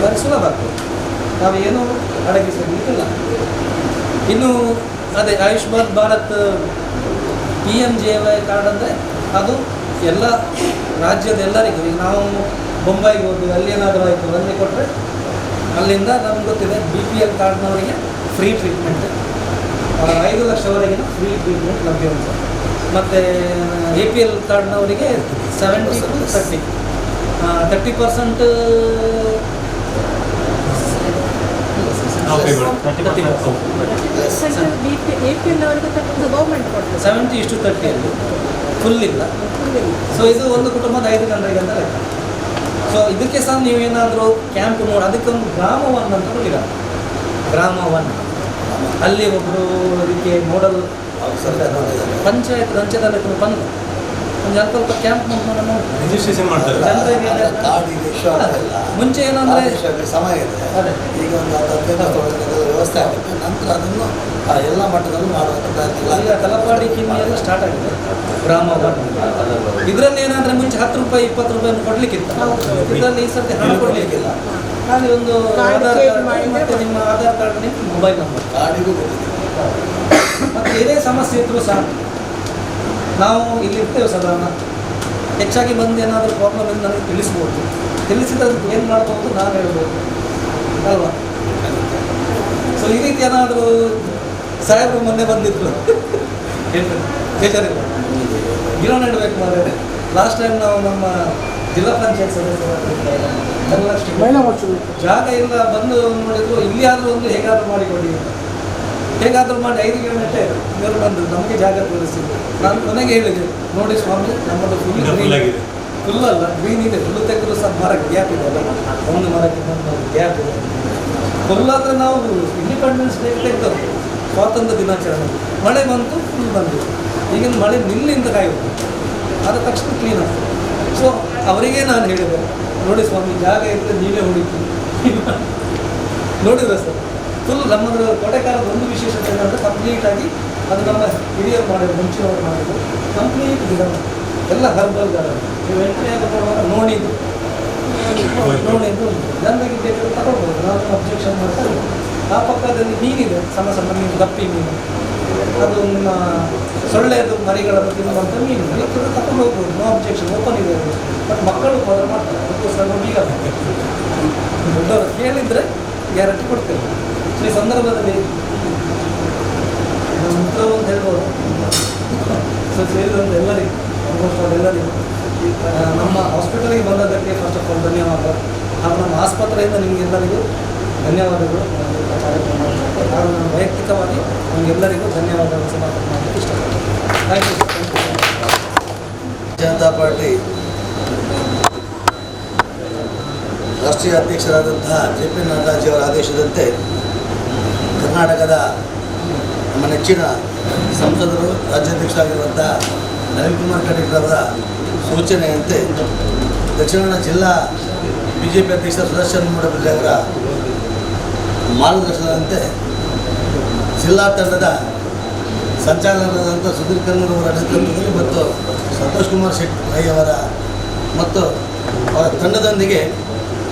ಭಾರಿ ಸುಲಭ ಆಗ್ತದೆ, ನಾವೇನು ಅಡಗಿಸಲಿಕ್ಕಿಲ್ಲ. ಇನ್ನು ಅದೇ ಆಯುಷ್ಮಾನ್ ಭಾರತ್ PMJAY ಕಾರ್ಡ್ ಅಂದರೆ ಅದು ಎಲ್ಲ ರಾಜ್ಯದ ಎಲ್ಲರಿಗೂ. ಈಗ ನಾವು ಬೊಂಬೈಗೆ ಹೋದ್ವಿ, ಅಲ್ಲಿ ಏನಾದರೂ ಆಯಿತು, ಅಲ್ಲಿ ಕೊಟ್ಟರೆ ಅಲ್ಲಿಂದ ನಮ್ಗೆ ಗೊತ್ತಿದೆ BPL ಕಾರ್ಡ್ನವರಿಗೆ ಫ್ರೀ ಟ್ರೀಟ್ಮೆಂಟ್, 5 ಲಕ್ಷವರೆಗಿನ ಫ್ರೀ ಟ್ರೀಟ್ಮೆಂಟ್ ಲಭ್ಯ ಉಂಟು. ಮತ್ತು APL ಕಾರ್ಡ್ನವರಿಗೆ 70 to 30% APL ಅವರಿಗೆ ಗೌರ್ಮೆಂಟ್ ಕೊಡ್ತದೆ 70:30 ಅಲ್ಲಿ ಫುಲ್ ಇಲ್ಲ. ಸೊ ಇದು ಒಂದು ಕುಟುಂಬದ 5 ಜನರಿಗೆ ಅಂತ ಲೆಕ್ಕ. ಸೊ ಇದಕ್ಕೆ ಸಹ ನೀವೇನಾದರೂ ಕ್ಯಾಂಪ್ ನೋಡಿ, ಅದಕ್ಕೊಂದು ಗ್ರಾಮ 1 ಅಂತ ಕೊಟ್ಟಿದ್ದಾರೆ. ಗ್ರಾಮ 1 ಅಲ್ಲಿ ಒಬ್ಬರು ಅದಕ್ಕೆ ನೋಡಲ್ ಪಂಚಾಯತ್ ರಂಚದಲ್ಲಿ ಬಂದು ಒಂದು ಸ್ವಲ್ಪ ಕ್ಯಾಂಪ್ ಮಾಡ್ಕೊಂಡು ರಿಜಿಸ್ಟ್ರೇಷನ್ ಮಾಡ್ತಾರೆ. ಜನರಿಗೆ ಮುಂಚೆ ಏನಂದರೆ ಸಮಯ ಇದೆ. ಅದೇ ಈಗ ಒಂದು 15 ವ್ಯವಸ್ಥೆ ಆಗುತ್ತೆ. ನಂತರ ಅದನ್ನು ಎಲ್ಲ ಮಟ್ಟದಲ್ಲೂ ಮಾಡುವಂಥ ಪ್ರಯತ್ನ. ಈಗ ತಲಪಾಡಿ ಕಿಮ್ಮಿ ಎಲ್ಲ ಸ್ಟಾರ್ಟ್ ಆಗಿದೆ ಗ್ರಾಮ 1. ಇದರಲ್ಲಿ ಏನಾದರೆ ಮುಂಚೆ 10 ರೂಪಾಯಿ 20 ರೂಪಾಯಿಯನ್ನು ಕೊಡಲಿಕ್ಕಿತ್ತು. ಇದರಲ್ಲಿ ಈ ಸರ್ತಿ ಹಣ ಕೊಡಲಿಕ್ಕಿಲ್ಲ. ಖಾಲಿ ಒಂದು ಆಧಾರ್ ಕಾರ್ಡ್ ಮತ್ತು ನಿಮ್ಮ ಆಧಾರ್ ಕಾರ್ಡ್, ನಿಮ್ಮ ಮೊಬೈಲ್ ನಂಬರ್, ಕಾಡಿಗೂ ಗೊತ್ತಿದೆ. ಮತ್ತು ಏನೇ ಸಮಸ್ಯೆ ಇದ್ದರೂ ಸಹ ನಾವು ಇಲ್ಲಿ ಇರ್ತೇವೆ ಸಾಧಾರಣ. ಹೆಚ್ಚಾಗಿ ಬಂದು ಏನಾದರೂ ಪ್ರಾಬ್ಲಮ್ ಎಂದು ನನಗೆ ತಿಳಿಸ್ಬೋದು. ತಿಳಿಸಿದ್ರೆ ಏನು ಮಾಡ್ಬೋದು ನಾನು ಹೇಳ್ಬೋದು ಅಲ್ವಾ. ಸೊ ಈ ರೀತಿ ಏನಾದರೂ ಸಾಹೇಬರು ಮೊನ್ನೆ ಬಂದಿದ್ರು ಬೇಜಾರಿಲ್ಲ, ಗಿಡ ನೆಡಬೇಕು ಮಾಡಿದ್ರೆ. ಲಾಸ್ಟ್ ಟೈಮ್ ನಾವು ನಮ್ಮ ಜಿಲ್ಲಾ ಪಂಚಾಯತ್ ಸದಸ್ಯರು ಜಾಗ ಇಲ್ಲ, ಬಂದು ನೋಡಿದ್ರು ಇಲ್ಲಿ ಆದರೂ ಒಂದು ಹೇಗಾದರೂ ಮಾಡಿಕೊಡಿ, ಹೇಗಾದರೂ ಮಾಡಿ 5 ಗಿಡ ನೆಟ್ಟೆ ಇವರು ಬಂದು ನಮಗೆ ಜಾಗ ತೋರಿಸಿದ್ರು. ನಾನು ಕೊನೆಗೆ ಹೇಳಿದೆ, ನೋಡಿ ಸ್ವಾಮಿ ನಮ್ಮದು ಫುಲ್ ಅಲ್ಲ, ಗ್ರೀನ್ ಇದೆ, ಫುಲ್ಲು ತೆಗೆದ್ರು ಸಹ ಮರಕ್ಕೆ ಗ್ಯಾಪ್ ಇದೆ ಅಲ್ಲ, ಒಂದು ಮರಕ್ಕೆ ಒಂದು ಗ್ಯಾಪ್ ಇದೆ. ಫುಲ್ ಆದರೆ ನಾವು ಇಂಡಿಪೆಂಡೆನ್ಸ್ ಡೇ ತೆಗೆದವು, ಸ್ವಾತಂತ್ರ್ಯ ದಿನಾಚರಣೆ. ಮಳೆ ಬಂತು, ಫುಲ್ ಬಂದಿದೆ. ಈಗಿನ ಮಳೆ ನಿಲ್ಲಿಂದ ಕಾಯುವುದು, ಆದ ತಕ್ಷಣ ಕ್ಲೀನ್ ಆಗ್ತದೆ. ಸೊ ಅವರಿಗೆ ನಾನು ಹೇಳಿದೆ, ನೋಡಿ ಸ್ವಾಮಿ ಜಾಗ ಇದ್ದರೆ ನೀವೇ ಹೊಡಿತು. ನೋಡಿದ್ರೆ ಸರ್ ಫುಲ್ ನಮ್ಮದು ಕೋಟೆಕಾರದ ಒಂದು ವಿಶೇಷತೆ ಏನಂದರೆ ಕಂಪ್ಲೀಟಾಗಿ ಅದು ನಮ್ಮ ಹಿರಿಯರು ಮಾಡಿದ್ರು, ಮುಂಚಿನವರು ಮಾಡಿದ್ರು. ಕಂಪ್ಲೀಟ್ ಗಿಡ ಎಲ್ಲ ಹರ್ಬಲ್ ಗಾರ್ಡನ್. ನೀವು ಎಂಟ್ರಿ ಆಗುವಾಗ ನೋಡಿದ್ದು ಜನರಿಗೆ ಬೇಕಾದ್ರೆ ತಗೊಳ್ಬೋದು, ನಾವು ಅಬ್ಜೆಕ್ಷನ್ ಮಾಡ್ತಾರೆ. ಆ ಪಕ್ಕದಲ್ಲಿ ಮೀನಿದೆ, ಸಣ್ಣ ಸಣ್ಣ ಮೀನು, ಗಪ್ಪಿ ಮೀನು, ಅದು ನಿಮ್ಮ ಸೊಳ್ಳೆದು ಮರಿಗಳನ್ನು ತಿನ್ನುವಂಥ ಮೀನು, ಬೇಕಾದ್ರೆ ತಗೊಂಡು ಹೋಗ್ಬೋದು, ನೋ ಅಬ್ಜೆಕ್ಷನ್, ಓಪನ್ ಇದೆ. ಬಟ್ ಮಕ್ಕಳು ಫಾಲೋ ಮಾಡ್ತಾರೆ, ಅದಕ್ಕೋಸ್ಕರ ಈಗ ದೊಡ್ಡವರು ಕೇಳಿದರೆ ಗ್ಯಾರಂಟಿ ಕೊಡ್ತೇವೆ. ಸೊ ಈ ಸಂದರ್ಭದಲ್ಲಿ ನಮ್ಮ ಅಂತ ಹೇಳ್ಬೋದು. ಸೊ ಸೇರಿದಂಥ ಎಲ್ಲರಿಗೂ, ಆಲ್ಮೋಸ್ಟ್ ಎಲ್ಲರಿಗೂ ಇಲ್ಲಿಗೆ ಬಂದದಕ್ಕೆ ಫಸ್ಟ್ ಆಫ್ ಆಲ್ ಧನ್ಯವಾದ. ಹಾಗೂ ನಮ್ಮ ಆಸ್ಪತ್ರೆಯಿಂದ ನಿಮಗೆಲ್ಲರಿಗೂ ಧನ್ಯವಾದಗಳು. ಕಾರ್ಯಕ್ರಮ ಮಾಡೋದಕ್ಕೆ ನಾನು ನನ್ನ ವೈಯಕ್ತಿಕವಾಗಿ ನಿಮಗೆಲ್ಲರಿಗೂ ಧನ್ಯವಾದಗಳು ಸಮರ್ಪಣೆ ಮಾಡಲಿಕ್ಕೆ ಇಷ್ಟಪಡ್ತೀನಿ. Thank you. ಜನತಾ ಪಾರ್ಟಿ ರಾಷ್ಟ್ರೀಯ ಅಧ್ಯಕ್ಷರಾದಂತಹ JP ನಡ್ಡಾಜಿಯವರ ಆದೇಶದಂತೆ ಕರ್ನಾಟಕದ ನಮ್ಮ ನೆಚ್ಚಿನ ಸಂಸದರು ರಾಜ್ಯಾಧ್ಯಕ್ಷರಾಗಿರುವಂಥ ನಳಿನ್ ಕುಮಾರ್ ಕಟೀಲ್ ಅವರ ಸೂಚನೆಯಂತೆ ದಕ್ಷಿಣ ಕನ್ನಡ ಜಿಲ್ಲಾ BJP ಅಧ್ಯಕ್ಷ ಸುದರ್ಶನ್ ಮೂಡಬಿಲ್ಲೆ ಅವರ ಮಾರ್ಗದರ್ಶನದಂತೆ ಜಿಲ್ಲಾ ತಂಡದ ಸಂಚಾಲಕರಾದಂಥ ಸುಧೀರ್ ಕನ್ನೂರ್ ಅವರ ನೇತೃತ್ವದಲ್ಲಿ ಮತ್ತು ಸಂತೋಷ್ ಕುಮಾರ್ ಶೆಟ್ಟಿ ಅವರ ಮತ್ತು ಅವರ ತಂಡದೊಂದಿಗೆ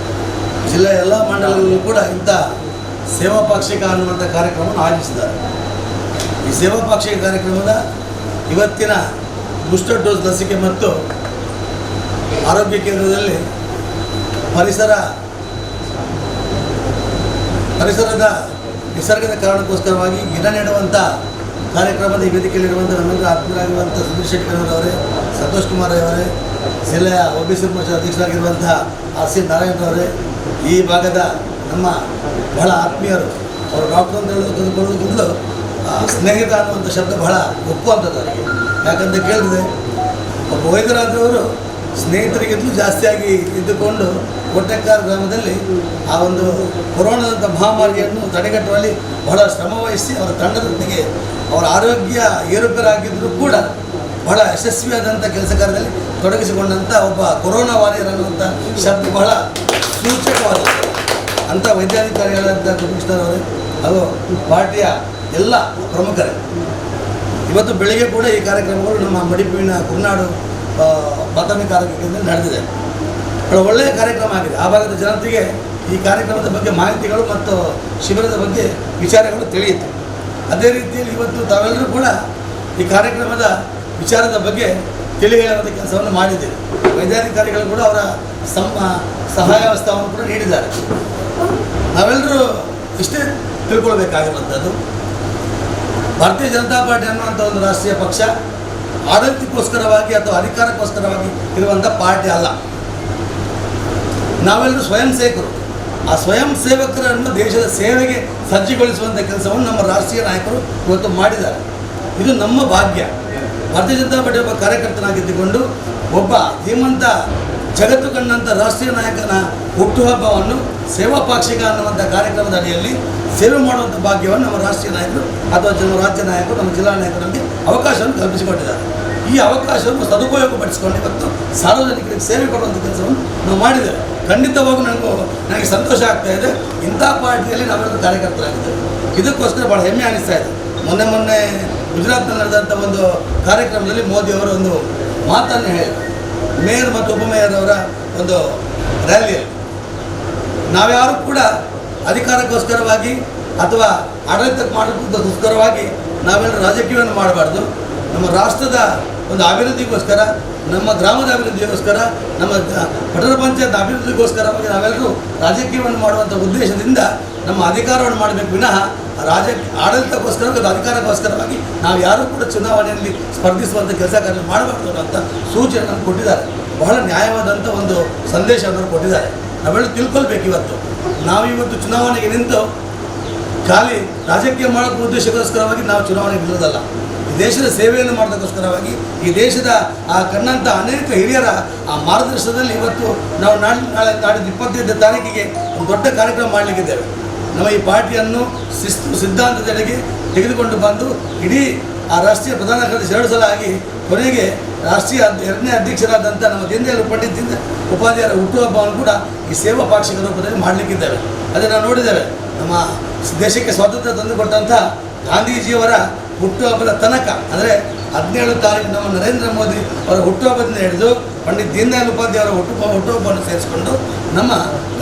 ಜಿಲ್ಲೆಯ ಎಲ್ಲ ಮಂಡಲಗಳಲ್ಲೂ ಕೂಡ ಇಂಥ ಸೇವಾ ಪಾಕ್ಷಿಕ ಅನ್ನುವಂಥ ಕಾರ್ಯಕ್ರಮವನ್ನು ಆಯೋಜಿಸಿದ್ದಾರೆ. ಈ ಸೇವಾ ಪಾಕ್ಷಿಕ ಕಾರ್ಯಕ್ರಮದ ಇವತ್ತಿನ ಬೂಸ್ಟರ್ ಡೋಸ್ ಲಸಿಕೆ ಮತ್ತು ಆರೋಗ್ಯ ಕೇಂದ್ರದಲ್ಲಿ ಪರಿಸರದ ನಿಸರ್ಗದ ಕಾರಣಕ್ಕೋಸ್ಕರವಾಗಿ ಗಿಡ ನೆಡುವಂಥ ಕಾರ್ಯಕ್ರಮದ ಈ ವೇದಿಕೆಯಲ್ಲಿರುವಂಥ ನಮ್ಮೆಲ್ಲರ ಆತ್ಮೀಯರಾಗಿರುವಂಥ ಸುಧೀರ್ ಶೆಟ್ಟಿ ಅವರೇ, ಸಂತೋಷ್ ಕುಮಾರ್ ಅವರೇ, ಜಿಲ್ಲೆಯ OBC ಮೋರ್ಚಾ ಅಧ್ಯಕ್ಷರಾಗಿರುವಂಥ RC ನಾರಾಯಣರವರೇ, ಈ ಭಾಗದ ನಮ್ಮ ಬಹಳ ಆತ್ಮೀಯರು, ಅವರು ಡಾಕ್ಟರ್ ಅಂತ ತೆಗೆದುಕೊಳ್ಳೋದಕ್ಕಿಂತಲೂ ಸ್ನೇಹಿತ ಅನ್ನುವಂಥ ಶಬ್ದ ಬಹಳ ಒಪ್ಪುವಂಥದ್ದು ಅವರಿಗೆ. ಯಾಕಂತ ಕೇಳಿದ್ರೆ ಒಬ್ಬ ವೈದ್ಯರಾದವರು ಸ್ನೇಹಿತರಿಗಿಂತಲೂ ಜಾಸ್ತಿಯಾಗಿ ಇದ್ದುಕೊಂಡು ಕೊಟ್ಟೆಕ್ಕಾರ್ ಗ್ರಾಮದಲ್ಲಿ ಆ ಒಂದು ಕೊರೋನಾದಂಥ ಮಹಾಮಾರಿಯನ್ನು ತಡೆಗಟ್ಟುವಲ್ಲಿ ಬಹಳ ಶ್ರಮವಹಿಸಿ ಅವರ ತಂಡದೊಂದಿಗೆ ಅವರ ಆರೋಗ್ಯ ಏರುಪೇರಾಗಿದ್ದರೂ ಕೂಡ ಬಹಳ ಯಶಸ್ವಿಯಾದಂಥ ಕೆಲಸ ಕಾರ್ಯದಲ್ಲಿ ತೊಡಗಿಸಿಕೊಂಡಂಥ ಒಬ್ಬ ಕೊರೋನಾ ವಾರಿಯರ್ ಅನ್ನುವಂಥ ಶಬ್ದ ಬಹಳ ಸೂಚಕವಾದದ್ದು. ಅಂಥ ವೈದ್ಯಾಧಿಕಾರಿಗಳಾದಂಥ ಕೃಷ್ಣರವರೇ ಹಾಗೂ ಪಾರ್ಟಿಯ ಎಲ್ಲ ಪ್ರಮುಖರೇ, ಇವತ್ತು ಬೆಳಿಗ್ಗೆ ಕೂಡ ಈ ಕಾರ್ಯಕ್ರಮಗಳು ನಮ್ಮ ಮಡಿಪಿನ ಕುರ್ನಾಡು ಪ್ರಾಥಮಿಕ ಆರೋಗ್ಯ ಕೇಂದ್ರ ನಡೆದಿದೆ. ಒಳ್ಳೆಯ ಕಾರ್ಯಕ್ರಮ ಆಗಿದೆ. ಆ ಭಾಗದ ಜನತೆಗೆ ಈ ಕಾರ್ಯಕ್ರಮದ ಬಗ್ಗೆ ಮಾಹಿತಿಗಳು ಮತ್ತು ಶಿಬಿರದ ಬಗ್ಗೆ ವಿಚಾರಗಳು ತಿಳಿಯಿತು. ಅದೇ ರೀತಿಯಲ್ಲಿ ಇವತ್ತು ತಾವೆಲ್ಲರೂ ಕೂಡ ಈ ಕಾರ್ಯಕ್ರಮದ ವಿಚಾರದ ಬಗ್ಗೆ ತಿಳಿ ಹೇಳುವಂಥ ಕೆಲಸವನ್ನು ಮಾಡಿದ್ದೇವೆ. ವೈದ್ಯಾಧಿಕಾರಿಗಳು ಕೂಡ ಅವರ ಸಹಾಯ ಹಸ್ತವನ್ನು ಕೂಡ ನೀಡಿದ್ದಾರೆ. ನಾವೆಲ್ಲರೂ ಇಷ್ಟೇ ತಿಳ್ಕೊಳ್ಬೇಕಾಗಿರುವಂಥದ್ದು, ಭಾರತೀಯ ಜನತಾ ಪಾರ್ಟಿ ಅನ್ನುವಂಥ ಒಂದು ರಾಷ್ಟ್ರೀಯ ಪಕ್ಷ ಆಡಳಿತಕ್ಕೋಸ್ಕರವಾಗಿ ಅಥವಾ ಅಧಿಕಾರಕ್ಕೋಸ್ಕರವಾಗಿ ಇರುವಂಥ ಪಾರ್ಟಿ ಅಲ್ಲ. ನಾವೆಲ್ಲರೂ ಸ್ವಯಂ ಸೇವಕರು. ಆ ಸ್ವಯಂ ಸೇವಕರನ್ನು ದೇಶದ ಸೇವೆಗೆ ಸಜ್ಜುಗೊಳಿಸುವಂಥ ಕೆಲಸವನ್ನು ನಮ್ಮ ರಾಷ್ಟ್ರೀಯ ನಾಯಕರು ಇವತ್ತು ಮಾಡಿದ್ದಾರೆ. ಇದು ನಮ್ಮ ಭಾಗ್ಯ. ಭಾರತೀಯ ಜನತಾ ಪಾರ್ಟಿ ಒಬ್ಬ ಕಾರ್ಯಕರ್ತನಾಗಿದ್ದುಕೊಂಡು ಒಬ್ಬ ಧೀಮಂತ ಜಗತ್ತು ಕಂಡಂಥ ರಾಷ್ಟ್ರೀಯ ನಾಯಕನ ಹುಟ್ಟುಹಬ್ಬವನ್ನು ಸೇವಾ ಪಾಕ್ಷಿಕ ಅನ್ನುವಂಥ ಕಾರ್ಯಕ್ರಮದ ಅಡಿಯಲ್ಲಿ ಸೇವೆ ಮಾಡುವಂಥ ಭಾಗ್ಯವನ್ನು ನಮ್ಮ ರಾಷ್ಟ್ರೀಯ ನಾಯಕರು ಅಥವಾ ರಾಜ್ಯ ನಾಯಕರು ನಮ್ಮ ಜಿಲ್ಲಾ ನಾಯಕರಿಗೆ ಅವಕಾಶವನ್ನು ಕಲ್ಪಿಸಿಕೊಟ್ಟಿದ್ದಾರೆ. ಈ ಅವಕಾಶವನ್ನು ಸದುಪಯೋಗಪಡಿಸಿಕೊಂಡು ಇವತ್ತು ಸಾರ್ವಜನಿಕರಿಗೆ ಸೇವೆ ಕೊಡುವಂಥ ಕೆಲಸವನ್ನು ನಾವು ಮಾಡಿದ್ದೇವೆ. ಖಂಡಿತವಾಗೂ ನನಗೆ ಸಂತೋಷ ಆಗ್ತಾ ಇದೆ. ಇಂಥ ಪಾರ್ಟಿಯಲ್ಲಿ ನಾವೆಲ್ಲರೂ ಕಾರ್ಯಕರ್ತರಾಗಿದ್ದೇವೆ. ಇದಕ್ಕೋಸ್ಕರ ಭಾಳ ಹೆಮ್ಮೆ ಅನಿಸ್ತಾ ಇದೆ. ಮೊನ್ನೆ ಗುಜರಾತ್ನಲ್ಲಿ ನಡೆದಂಥ ಒಂದು ಕಾರ್ಯಕ್ರಮದಲ್ಲಿ ಮೋದಿಯವರು ಒಂದು ಮಾತನ್ನು ಹೇಳಿದರು. ಮೇಯರ್ ಮತ್ತು ಉಪಮೇಯರ್ ಅವರ ಒಂದು ರ್ಯಾಲಿಯಲ್ಲಿ ನಾವ್ಯಾರೂ ಕೂಡ ಅಧಿಕಾರಕ್ಕೋಸ್ಕರವಾಗಿ ಅಥವಾ ಆಡಳಿತ ಮಾಡೋದಕ್ಕೋಸ್ಕರವಾಗಿ ನಾವೆಲ್ಲರೂ ರಾಜಕೀಯವನ್ನು ಮಾಡಬಾರ್ದು. ನಮ್ಮ ರಾಷ್ಟ್ರದ ಒಂದು ಅಭಿವೃದ್ಧಿಗೋಸ್ಕರ, ನಮ್ಮ ಗ್ರಾಮದ ಅಭಿವೃದ್ಧಿಗೋಸ್ಕರ, ನಮ್ಮ ಪಟ್ಟಣ ಪಂಚಾಯತ್ ಅಭಿವೃದ್ಧಿಗೋಸ್ಕರವಾಗಿ ನಾವೆಲ್ಲರೂ ರಾಜಕೀಯವನ್ನು ಮಾಡುವಂಥ ಉದ್ದೇಶದಿಂದ ನಮ್ಮ ಅಧಿಕಾರವನ್ನು ಮಾಡಬೇಕು ವಿನಃ ಆಡಳಿತಕ್ಕೋಸ್ಕರ ಮತ್ತು ಅಧಿಕಾರಕ್ಕೋಸ್ಕರವಾಗಿ ನಾವು ಯಾರೂ ಕೂಡ ಚುನಾವಣೆಯಲ್ಲಿ ಸ್ಪರ್ಧಿಸುವಂಥ ಕೆಲಸ ಕಾರ್ಯ ಮಾಡಬಾರ್ದು ಅಂತ ಸೂಚನೆಯನ್ನು ಕೊಟ್ಟಿದ್ದಾರೆ. ಬಹಳ ನ್ಯಾಯವಾದಂಥ ಒಂದು ಸಂದೇಶವನ್ನು ಕೊಟ್ಟಿದ್ದಾರೆ. ನಾವೆಲ್ಲ ತಿಳ್ಕೊಳ್ಬೇಕು. ಇವತ್ತು ನಾವಿವತ್ತು ಚುನಾವಣೆಗೆ ನಿಂತು ಖಾಲಿ ರಾಜಕೀಯ ಮಾಡೋಕ್ಕೆ ಉದ್ದೇಶಕ್ಕೋಸ್ಕರವಾಗಿ ನಾವು ಚುನಾವಣೆಗೆ ನಿಲ್ಲೋದಲ್ಲ. ಈ ದೇಶದ ಸೇವೆಯನ್ನು ಮಾಡೋದಕ್ಕೋಸ್ಕರವಾಗಿ ಈ ದೇಶದ ಕಂಡಂಥ ಅನೇಕ ಹಿರಿಯರ ಆ ಮಾರ್ಗದರ್ಶನದಲ್ಲಿ ಇವತ್ತು ನಾವು ನಾಡಿದ್ದು 25ನೇ ತಾರೀಕಿಗೆ ಒಂದು ದೊಡ್ಡ ಕಾರ್ಯಕ್ರಮ ಮಾಡಲಿಕ್ಕಿದ್ದೇವೆ. ನಮ್ಮ ಈ ಪಾರ್ಟಿಯನ್ನು ಸಿದ್ಧಾಂತದೆಡೆಗೆ ತೆಗೆದುಕೊಂಡು ಬಂದು ಇಡೀ ಆ ರಾಷ್ಟ್ರೀಯ ಪ್ರಧಾನ ಕಾರ್ಯದರ್ಶಿ 2 ಸಲ ಆಗಿ ಕೊನೆಗೆ ರಾಷ್ಟ್ರೀಯ 2ನೇ ಅಧ್ಯಕ್ಷರಾದಂಥ ನಮ್ಮ ದೀನದಯಾಳ್ ಪಂಡಿತ್ ಉಪಾಧ್ಯಾಯರ ಹುಟ್ಟುಹಬ್ಬವನ್ನು ಕೂಡ ಈ ಸೇವಾ ಪಾಕ್ಷಿಕ ರೂಪದಲ್ಲಿ ಮಾಡಲಿಕ್ಕಿದ್ದೇವೆ. ಅದೇ ನಾವು ನೋಡಿದ್ದೇವೆ. ನಮ್ಮ ದೇಶಕ್ಕೆ ಸ್ವಾತಂತ್ರ್ಯ ತಂದುಕೊಟ್ಟಂಥ ಗಾಂಧೀಜಿಯವರ ಹುಟ್ಟುಹಬ್ಬದ ತನಕ ಅಂದರೆ 17 ತಾರೀಕು ನಮ್ಮ ನರೇಂದ್ರ ಮೋದಿ ಅವರ ಹುಟ್ಟುಹಬ್ಬದಿಂದ ಹಿಡಿದು ಪಂಡಿತ್ ದೀನದಯಾಳ್ ಉಪಾಧ್ಯಾಯ ಅವರ ಹುಟ್ಟುಹಬ್ಬವನ್ನು ಸೇರಿಸಿಕೊಂಡು ನಮ್ಮ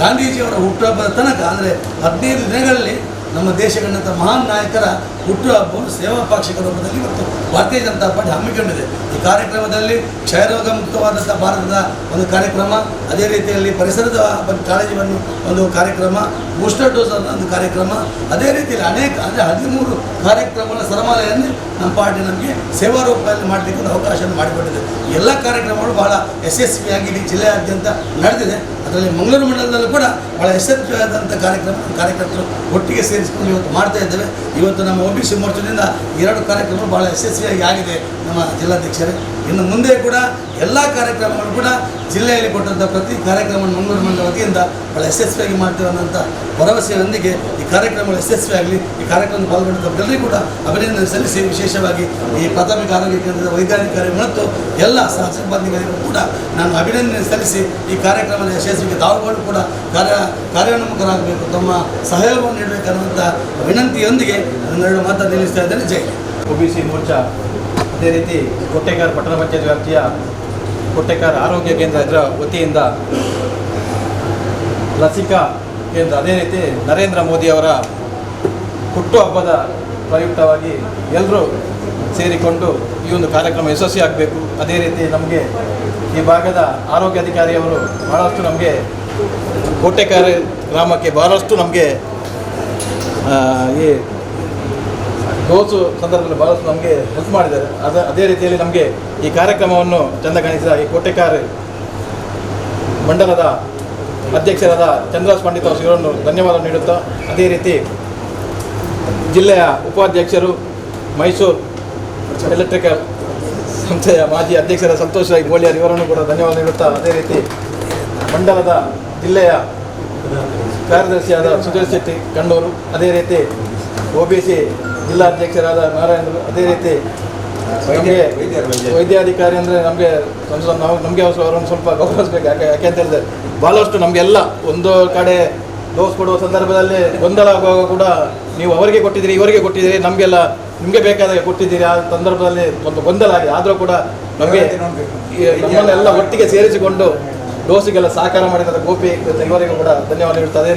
ಗಾಂಧೀಜಿಯವರ ಹುಟ್ಟುಹಬ್ಬದ ತನಕ ಅಂದರೆ 15 ದಿನಗಳಲ್ಲಿ ನಮ್ಮ ದೇಶಗಣ್ಣಂಥ ಮಹಾನ್ ನಾಯಕರ ಹುಟ್ಟುಹಬ್ಬವನ್ನು ಸೇವಾ ಪಾಕ್ಷಿಕ ರೂಪದಲ್ಲಿ ಇವತ್ತು ಭಾರತೀಯ ಜನತಾ ಪಾರ್ಟಿ ಹಮ್ಮಿಕೊಂಡಿದೆ. ಈ ಕಾರ್ಯಕ್ರಮದಲ್ಲಿ ಕ್ಷಯರೋಗ ಮುಕ್ತವಾದಂಥ ಭಾರತದ ಒಂದು ಕಾರ್ಯಕ್ರಮ, ಅದೇ ರೀತಿಯಲ್ಲಿ ಪರಿಸರದ ಬಗ್ಗೆ ಕಾಳಜಿಯನ್ನು ಒಂದು ಕಾರ್ಯಕ್ರಮ, ಬೂಸ್ಟರ್ ಡೋಸ್ ಒಂದು ಕಾರ್ಯಕ್ರಮ, ಅದೇ ರೀತಿಯಲ್ಲಿ ಅನೇಕ ಅಂದರೆ 13 ಕಾರ್ಯಕ್ರಮಗಳ ಸರಮಾಲೆಯನ್ನು ನಮ್ಮ ಪಾರ್ಟಿ ನಮಗೆ ಸೇವಾ ರೂಪದಲ್ಲಿ ಮಾಡಲಿಕ್ಕೆ ಒಂದು ಅವಕಾಶವನ್ನು ಮಾಡಿಕೊಟ್ಟಿದೆ. ಈ ಎಲ್ಲ ಕಾರ್ಯಕ್ರಮಗಳು ಬಹಳ ಯಶಸ್ವಿಯಾಗಿ ಇಡೀ ಜಿಲ್ಲೆಯಾದ್ಯಂತ ನಡೆದಿದೆ. ಅದರಲ್ಲಿ ಮಂಗಳೂರು ಮಂಡಲದಲ್ಲೂ ಕೂಡ ಭಾಳ ಯಶಸ್ವಿಯಾದಂಥ ಕಾರ್ಯಕರ್ತರು ಒಟ್ಟಿಗೆ ಸೇರಿಸಿಕೊಂಡು ಇವತ್ತು ಮಾಡ್ತಾ ಇದ್ದೇವೆ. ಇವತ್ತು ನಮ್ಮ OBC ಮೋರ್ಚಾದಿಂದ 2 ಕಾರ್ಯಕ್ರಮಗಳು ಭಾಳ ಯಶಸ್ವಿಯಾಗಿ ಆಗಿದೆ ನಮ್ಮ ಜಿಲ್ಲಾಧ್ಯಕ್ಷರೇ. ಇನ್ನು ಮುಂದೆ ಕೂಡ ಎಲ್ಲ ಕಾರ್ಯಕ್ರಮಗಳು ಕೂಡ ಜಿಲ್ಲೆಯಲ್ಲಿ ಕೊಟ್ಟಂಥ ಪ್ರತಿ ಕಾರ್ಯಕ್ರಮ ಮಂಗಳೂರು ಮಂಡಲ ವತಿಯಿಂದ ಭಾಳ ಯಶಸ್ವಿಯಾಗಿ ಮಾಡ್ತೇವೆ ಅನ್ನೋಂಥ ಭರವಸೆಯೊಂದಿಗೆ ಈ ಕಾರ್ಯಕ್ರಮಗಳು ಯಶಸ್ವಿಯಾಗಲಿ. ಈ ಕಾರ್ಯಕ್ರಮದಲ್ಲಿ ಪಾಲ್ಗೊಂಡವರೆಲ್ಲರಿಗೂ ಕೂಡ ಅಭಿನಂದನೆ ಸಲ್ಲಿಸಿ, ವಿಶೇಷವಾಗಿ ಈ ಪ್ರಾಥಮಿಕ ಆರೋಗ್ಯ ಕೇಂದ್ರದ ವೈಜ್ಞಾನಿಕರು ಮತ್ತು ಎಲ್ಲ ಸಹ ಸಿಬ್ಬಂದಿಗಳಿಗೂ ಕೂಡ ನಾನು ಅಭಿನಂದನೆ ಸಲ್ಲಿಸಿ ಈ ಕಾರ್ಯಕ್ರಮದ ಯಶಸ್ವಿಗೆ ತಾವುಗಳು ಕೂಡ ಕಾರ್ಯೋನ್ಮುಖರಾಗಬೇಕು, ತಮ್ಮ ಸಹಯೋಗವನ್ನು ನೀಡಬೇಕನ್ನುವಂಥ ವಿನಂತಿಯೊಂದಿಗೆ ನನ್ನೆರಡು ಮಾತನ್ನು ನಿಲ್ಲಿಸ್ತಾ ಇದ್ದೇನೆ. ಜೈ OBC ಮೋರ್ಚಾ, ಅದೇ ರೀತಿ ಕೊಟ್ಟೇಕಾರ್ ಪಟ್ಟಣ ಪಂಚಾಯತ್ ವ್ಯಾಪ್ತಿಯ ಕೊಟ್ಟೇಕಾರ್ ಆರೋಗ್ಯ ಕೇಂದ್ರ ಇದರ ವತಿಯಿಂದ ಲಸಿಕಾ ಕೇಂದ್ರ, ಅದೇ ರೀತಿ ನರೇಂದ್ರ ಮೋದಿಯವರ ಹುಟ್ಟುಹಬ್ಬದ ಪ್ರಯುಕ್ತವಾಗಿ ಎಲ್ಲರೂ ಸೇರಿಕೊಂಡು ಈ ಒಂದು ಕಾರ್ಯಕ್ರಮ ಯಶಸ್ವಿಯಾಗಬೇಕು. ಅದೇ ರೀತಿ ನಮಗೆ ಈ ಭಾಗದ ಆರೋಗ್ಯ ಅಧಿಕಾರಿಯವರು ಭಾಳಷ್ಟು ನಮಗೆ ಕೋಟೆಕಾರ ಗ್ರಾಮಕ್ಕೆ ಭಾಳಷ್ಟು ನಮಗೆ ಈ ಡೋಸು ಸಂದರ್ಭದಲ್ಲಿ ಭಾಳಷ್ಟು ನಮಗೆ ಹೆಲ್ಪ್ ಮಾಡಿದ್ದಾರೆ. ಅದೇ ರೀತಿಯಲ್ಲಿ ನಮಗೆ ಈ ಕಾರ್ಯಕ್ರಮವನ್ನು ಚಂದಗಾಣಿಸಿದ ಈ ಕೋಟೆಕಾರ ಮಂಡಲದ ಅಧ್ಯಕ್ಷರಾದ ಚಂದ್ರಾಸ್ ಪಂಡಿತ್ ಅವರು ಇವರನ್ನು ಧನ್ಯವಾದ ನೀಡುತ್ತಾ, ಅದೇ ರೀತಿ ಜಿಲ್ಲೆಯ ಉಪಾಧ್ಯಕ್ಷರು ಮೈಸೂರು ಎಲೆಕ್ಟ್ರಿಕಲ್ ಸಂಸ್ಥೆಯ ಮಾಜಿ ಅಧ್ಯಕ್ಷರ ಸಂತೋಷ್ ರಾಯ್ ಗೋಳಿಯಾರ್ ಇವರನ್ನು ಕೂಡ ಧನ್ಯವಾದ ನೀಡುತ್ತಾ, ಅದೇ ರೀತಿ ಮಂಡಲದ ಜಿಲ್ಲೆಯ ಕಾರ್ಯದರ್ಶಿಯಾದ ಸುಧೀರ್ ಶೆಟ್ಟಿ ಕಣ್ಣೂರು, ಅದೇ ರೀತಿ OBC ಜಿಲ್ಲಾಧ್ಯಕ್ಷರಾದ ನಾರಾಯಣರು, ಅದೇ ರೀತಿ ವೈದ್ಯಾಧಿಕಾರಿ ಅಂದರೆ ನಮಗೆ ಅವರನ್ನು ಸ್ವಲ್ಪ ಗೌರವಿಸಬೇಕು. ಯಾಕೆ ಅಂತ ಹೇಳಿದ್ರೆ ಭಾಳಷ್ಟು ನಮಗೆಲ್ಲ ಒಂದು ಕಡೆ ಡೋಸ್ ಕೊಡುವ ಸಂದರ್ಭದಲ್ಲಿ ಗೊಂದಲ ಆಗುವಾಗ ಕೂಡ ನೀವು ಅವರಿಗೆ ಕೊಟ್ಟಿದ್ದೀರಿ, ಇವರಿಗೆ ಕೊಟ್ಟಿದ್ದೀರಿ, ನಮಗೆಲ್ಲ ನಿಮಗೆ ಬೇಕಾದಾಗ ಕೊಟ್ಟಿದ್ದೀರಿ. ಆ ಸಂದರ್ಭದಲ್ಲಿ ಒಂದು ಗೊಂದಲ ಆಗಿದೆ. ಆದರೂ ಕೂಡ ನಮಗೆ ನಮ್ಮನ್ನೆಲ್ಲ ಒಟ್ಟಿಗೆ ಸೇರಿಸಿಕೊಂಡು ಡೋಸಿಗೆಲ್ಲ ಸಹಕಾರ ಮಾಡಿದ ಗೋಪಿ ಇವರಿಗೂ ಕೂಡ ಧನ್ಯವಾದ ನೀಡುತ್ತದೆ.